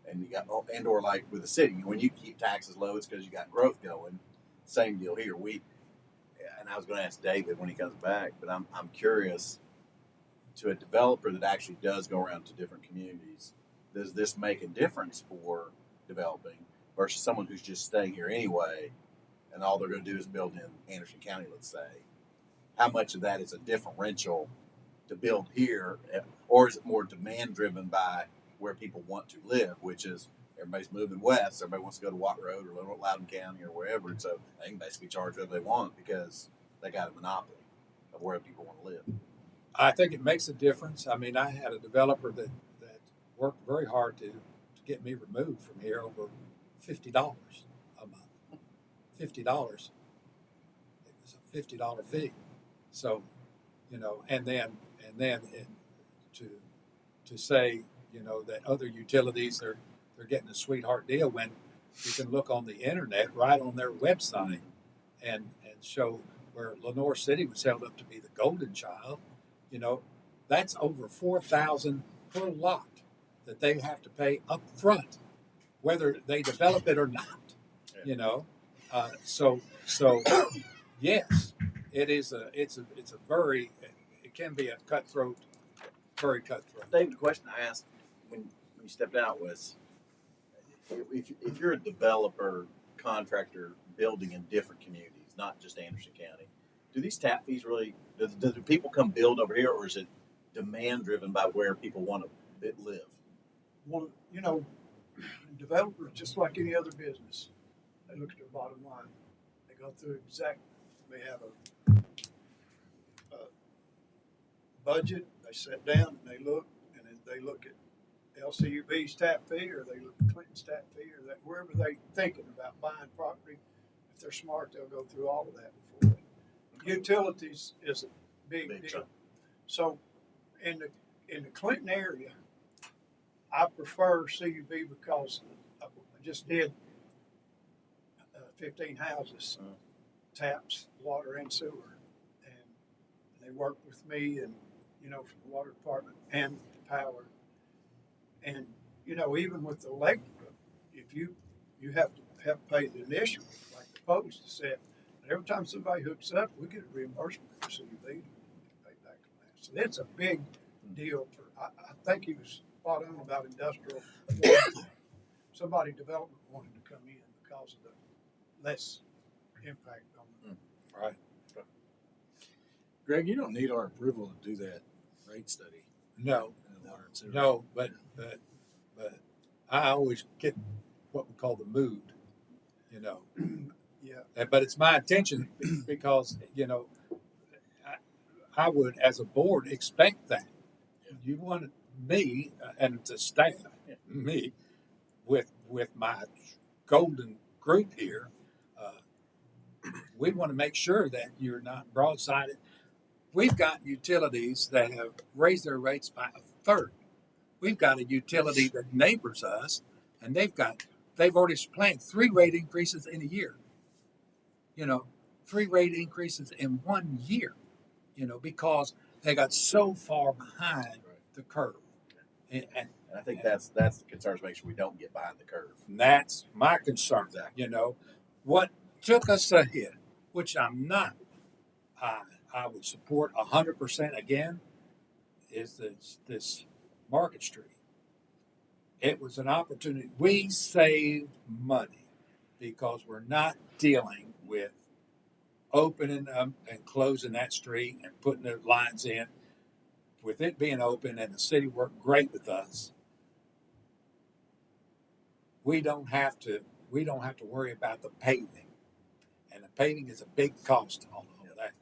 And you got, and or like with the city, when you keep taxes low, it's because you got growth going. Same deal here. And I was going to ask David when he comes back, but I'm curious, to a developer that actually does go around to different communities, does this make a difference for developing versus someone who's just staying here anyway, and all they're going to do is build in Anderson County, let's say? How much of that is a differential to build here, or is it more demand driven by where people want to live, which is everybody's moving west, everybody wants to go to Watt Road or Loudoun County or wherever, and so they can basically charge whatever they want because they got a monopoly of where people want to live. I think it makes a difference. I mean, I had a developer that worked very hard to get me removed from here over $50 a month. $50. It was a $50 fee. So, you know, and then to say, you know, that other utilities they're getting a sweetheart deal when you can look on the internet right on their website and show where Lenore City was held up to be the golden child. You know, that's over $4,000 per lot that they have to pay up front, whether they develop it or not. You know, so yes, it's a very, it can be a cutthroat, very cutthroat. David, the question I asked when you stepped out was, if you're a developer, contractor building in different communities, not just Anderson County, do these tap fees really, do people come build over here, or is it demand driven by where people want to live? Well, you know, developers, just like any other business, they look at their bottom line. They go through they have a budget, they sit down and they look, and then they look at LCUV's tap fee, or they look at Clinton's tap fee, or that wherever they're thinking about buying property. If they're smart, they'll go through all of that before they. Utilities is a big deal. chunk. So in the Clinton area, I prefer CUV because I just did 15 houses, taps, water and sewer, and they work with me, and you know, from the water department and the power, and you know, even with the electric, if you have to pay the initial, like the post said, every time somebody hooks up, we get a reimbursement from CUV to pay back on that. So it's a big deal for. I think he was spot on about industrial. Somebody development wanted to come in because of the less impact on. Right. Greg, you don't need our approval to do that rate study. No, in the water and sewer. no, but I always get what we call the mood, you know. Yeah. But it's my intention because, you know, I would, as a board, expect that. You wanted me and the staff, me, with my golden group here, we want to make sure that you're not broadsided. We've got utilities that have raised their rates by a third. We've got a utility that neighbors us, and they've already planned 3 rate increases in a year. You know, 3 rate increases in 1 year, you know, because they got so far behind the curve. And I think that's the concern, to make sure we don't get behind the curve. that's my concern. Exactly. You know, what took us a hit, which I'm not, I would support 100% again, is this Market Street. It was an opportunity. We saved money because we're not dealing with opening and closing that street and putting the lines in. With it being open and the city worked great with us, we don't have to worry about the paving, and the paving is a big cost on all of that.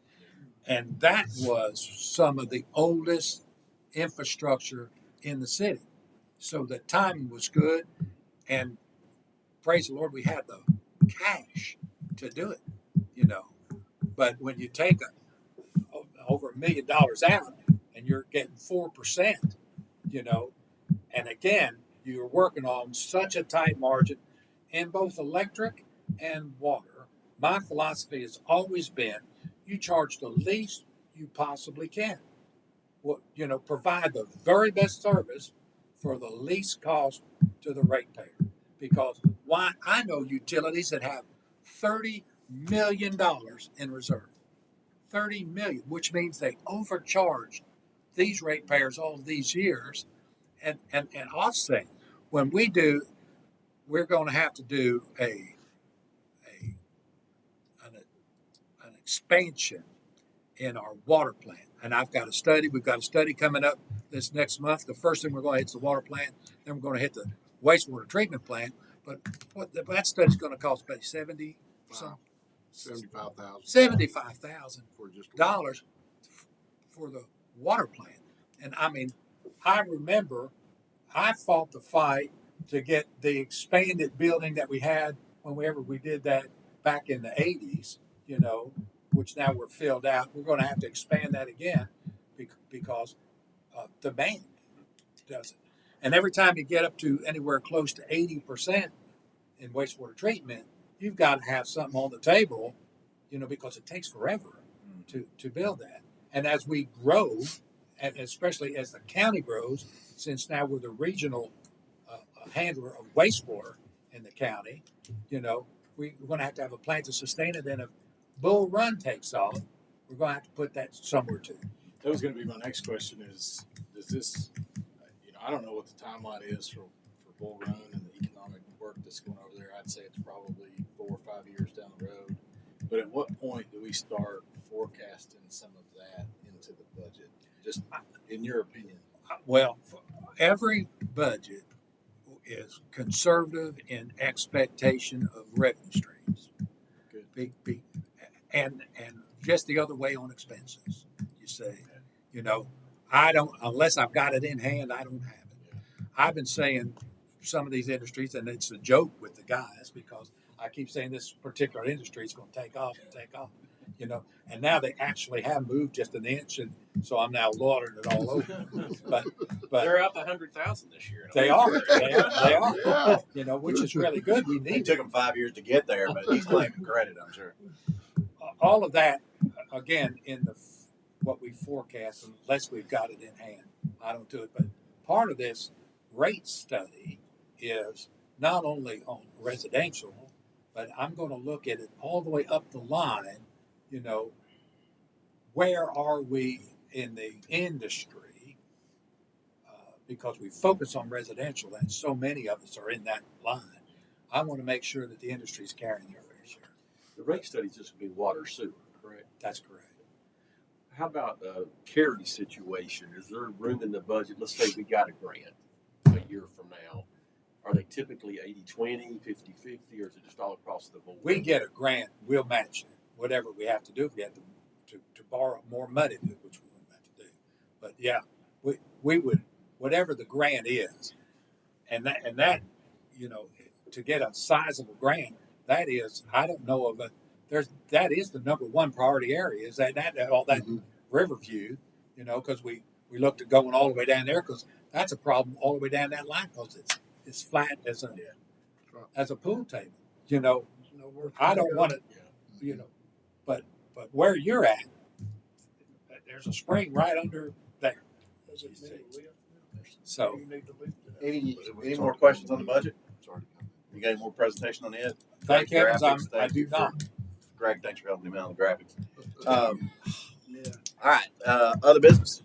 And that was some of the oldest infrastructure in the city, so the timing was good, and praise the Lord, we had the cash to do it, you know. But when you take over $1 million out and you're getting 4%, you know, and again, you're working on such a tight margin in both electric and water. My philosophy has always been you charge the least you possibly can. Well, you know, provide the very best service for the least cost to the ratepayer. Because why I know utilities that have $30 million in reserve. 30 million, which means they overcharged these ratepayers all these years and offset. When we do, we're going to have to do an expansion in our water plant. And I've got a study. We've got a study coming up this next month. The first thing we're going to hit is the water plant. Then we're going to hit the wastewater treatment plant. But that study's going to cost about 70 some. $75,000 for just dollars for the water plant. And I mean, I remember I fought the fight to get the expanded building that we had whenever we did that back in the 80s, you know, which now we're filled out. We're going to have to expand that again because demand does it. And every time you get up to anywhere close to 80% in wastewater treatment, you've got to have something on the table, you know, because it takes forever to build that. And as we grow, and especially as the county grows, since now we're the regional handler of wastewater in the county, you know, we're going to have a plant to sustain it. And if Bull Run takes off, we're going to have to put that somewhere too. That was going to be my next question is, does this, you know, I don't know what the timeline is for Bull Run and the economic work that's going over there. I'd say it's probably 4 or 5 years down the road. But at what point do we start forecasting some of that into the budget? Just in your opinion. Well, every budget is conservative in expectation of revenue streams. Good. And just the other way on expenses. You say, you know, I don't, unless I've got it in hand, I don't have it. I've been saying some of these industries, and it's a joke with the guys because I keep saying this particular industry is going to take off, you know, and now they actually have moved just an inch, and so I'm now laudering it all over. But They're up 100,000 this year. they are, Yeah. you know, which is really good. We It need took him 5 years to get there, but he's claiming credit, I'm sure. all of that again in what we forecast, unless we've got it in hand. I don't do it, but part of this rate study is not only on residential, but I'm going to look at it all the way up the line. You know, where are we in the industry? Because we focus on residential, and so many of us are in that line. I want to make sure that the industry is carrying their fair share. The rate study's just gonna be water sewer, correct? That's correct. How about the Cary situation? Is there room in the budget? Let's say we got a grant a year from now. Are they typically 80-20, 50-50, or is it just all across the board? We get a grant, we'll match it. Whatever we have to do, if we have to borrow more money, which we wouldn't have to do. But yeah, we would, whatever the grant is, and that, you know, to get a sizable grant, that is, I don't know of that is the number one priority area, is that all that Riverview, you know, because we looked at going all the way down there, because that's a problem all the way down that line, because it's flat as a pool table, you know. I don't want it, you know, but where you're at, there's a spring right under there. So Any more questions on the budget? You got any more presentation on it? thank heavens Graphics, I thank do you for- not. Greg, thanks for helping me out on the graphics. All right, other business.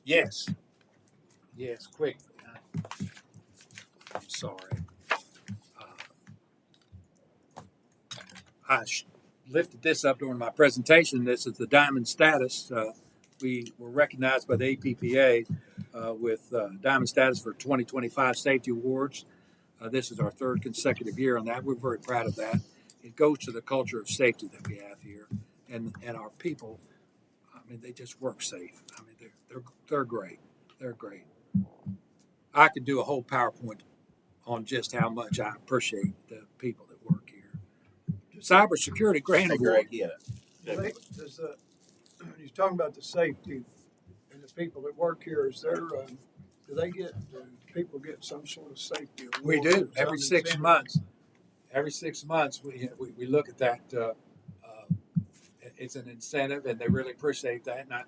Yes, quickly. I'm sorry. I lifted this up during my presentation. This is the diamond status. We were recognized by the APPA with diamond status for 2025 safety awards. This is our third consecutive year on that. We're very proud of that. It goes to the culture of safety that we have here, and our people. I mean, they just work safe. I mean, they're great. They're great. I could do a whole PowerPoint on just how much I appreciate the people that work here. Cybersecurity Grant Hey, Award. Greg, yeah. Does you're talking about the safety and the people that work here, is there, do people get some sort of safety award? We do every Some 6 incentive? months. Every 6 months, we look at that. It's an incentive, and they really appreciate that. And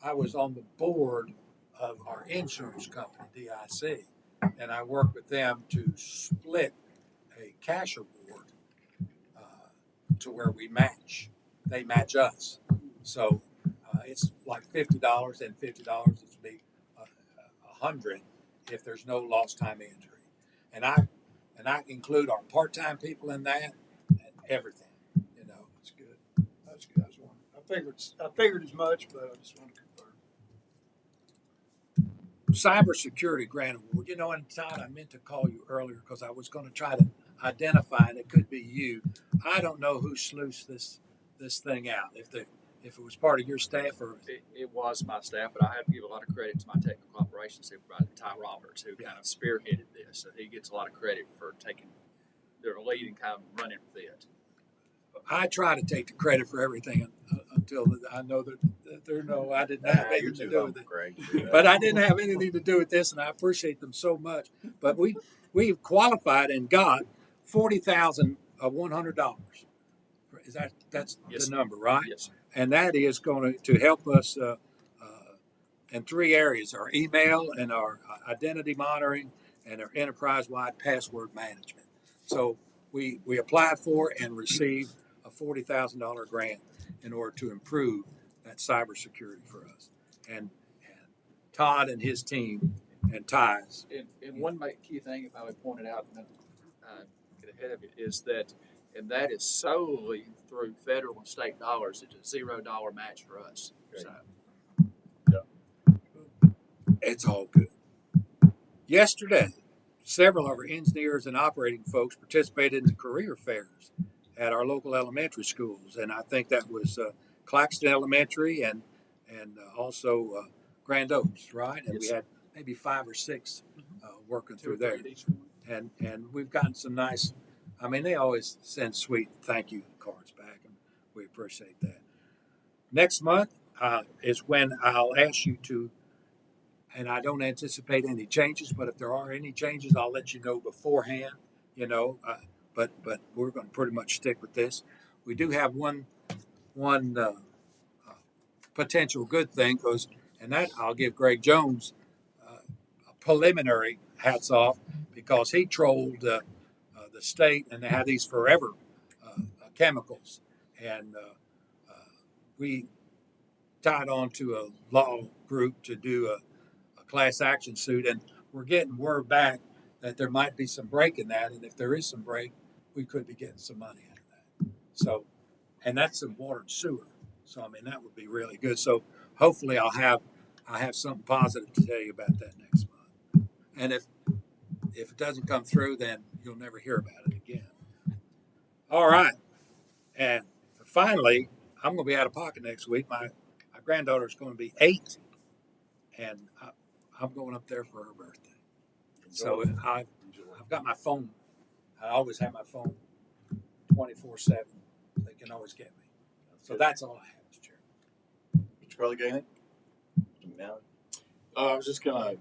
I was on the board of our insurance company, DIC, and I worked with them to split a cash award to where we match. They match us. So it's like $50 and $50 is be $100 if there's no lost time injury, and I include our part-time people in that and everything. You know, That's good. That's good. I figured as much, but I just want to confirm. Cybersecurity Grant Award. You know, and Todd, I meant to call you earlier because I was going to try to identify, and it could be you. I don't know who sluiced this thing out. If it was part of your staff or It was my staff, but I have to give a lot of credit to my technical operations supervisor, Ty Roberts, who kind of spearheaded this. So he gets a lot of credit for taking their lead and kind of running with it. I try to take the credit for everything until I know that I didn't have You're anything to too do humble, with it. Greg. to do that. But I didn't have anything to do with this, and I appreciate them so much. But we've qualified and got $40,100. That's Yes, the number, right? Yes, sir. And that is going to help us in 3 areas: our email and our identity monitoring and our enterprise-wide password management. So we applied for and received a $40,000 grant in order to improve that cybersecurity for us. And Todd and his team and Ty's. And one key thing, if I would point it out, and get ahead of it, is that, and that is solely through federal and state dollars. It's a $0 match for us. Great. So It's all good. Yesterday, several of our engineers and operating folks participated in the career fairs at our local elementary schools, and I think that was Claxton Elementary and also Grand Oaks, right? And Yes. we had maybe 5 or 6 working 2 or through there, 3 at each one. and we've gotten some nice. I mean, they always send sweet thank you cards back, and we appreciate that. Next month is when I'll ask you to. And I don't anticipate any changes, but if there are any changes, I'll let you know beforehand. You know, but we're going to pretty much stick with this. We do have one potential good thing, and that I'll give Greg Jones a preliminary hats off because he trolled the state, and they have these forever chemicals, and we tied on to a law group to do a class action suit, and we're getting word back that there might be some break in that, and if there is some break, we could be getting some money out of that. So, and that's in water and sewer. So I mean that would be really good. So hopefully I'll have something positive to tell you about that next month. And if it doesn't come through, then you'll never hear about it again. All right, and finally, I'm going to be out of pocket next week. My granddaughter's going to be 8, and I'm going up there for her birthday. So I've got my phone. I always have my phone 24/7. They can always get me. So that's all I have, Mr. Chairman. Mr. Carly Gainey? Now, I was just gonna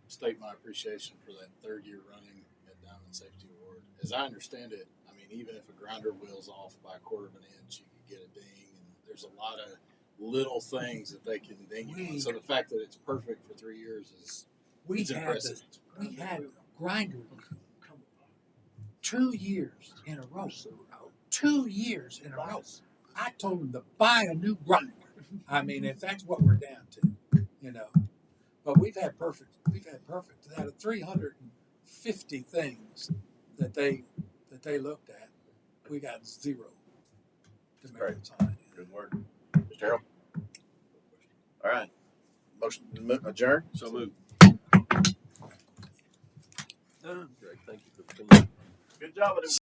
state my appreciation for that 3rd year running at Diamond Safety Award. As I understand it, I mean, even if a grinder wheels off by a 1/4 inch, you could get a ding, and there's a lot of little things that they can ding you on. So the fact that it's perfect for 3 years is it's impressive. We had the grinder 2 years in a row. 2 years in a row. I told them to buy a new grinder. I mean, if that's what we're down to, you know. But we've had perfect. Out of 350 things that they looked at, we got 0 demerits on it. good work. Mr. Harold? All right. Motion to adjourn? So move. Done. Greg, thank you for the opinion. Good job.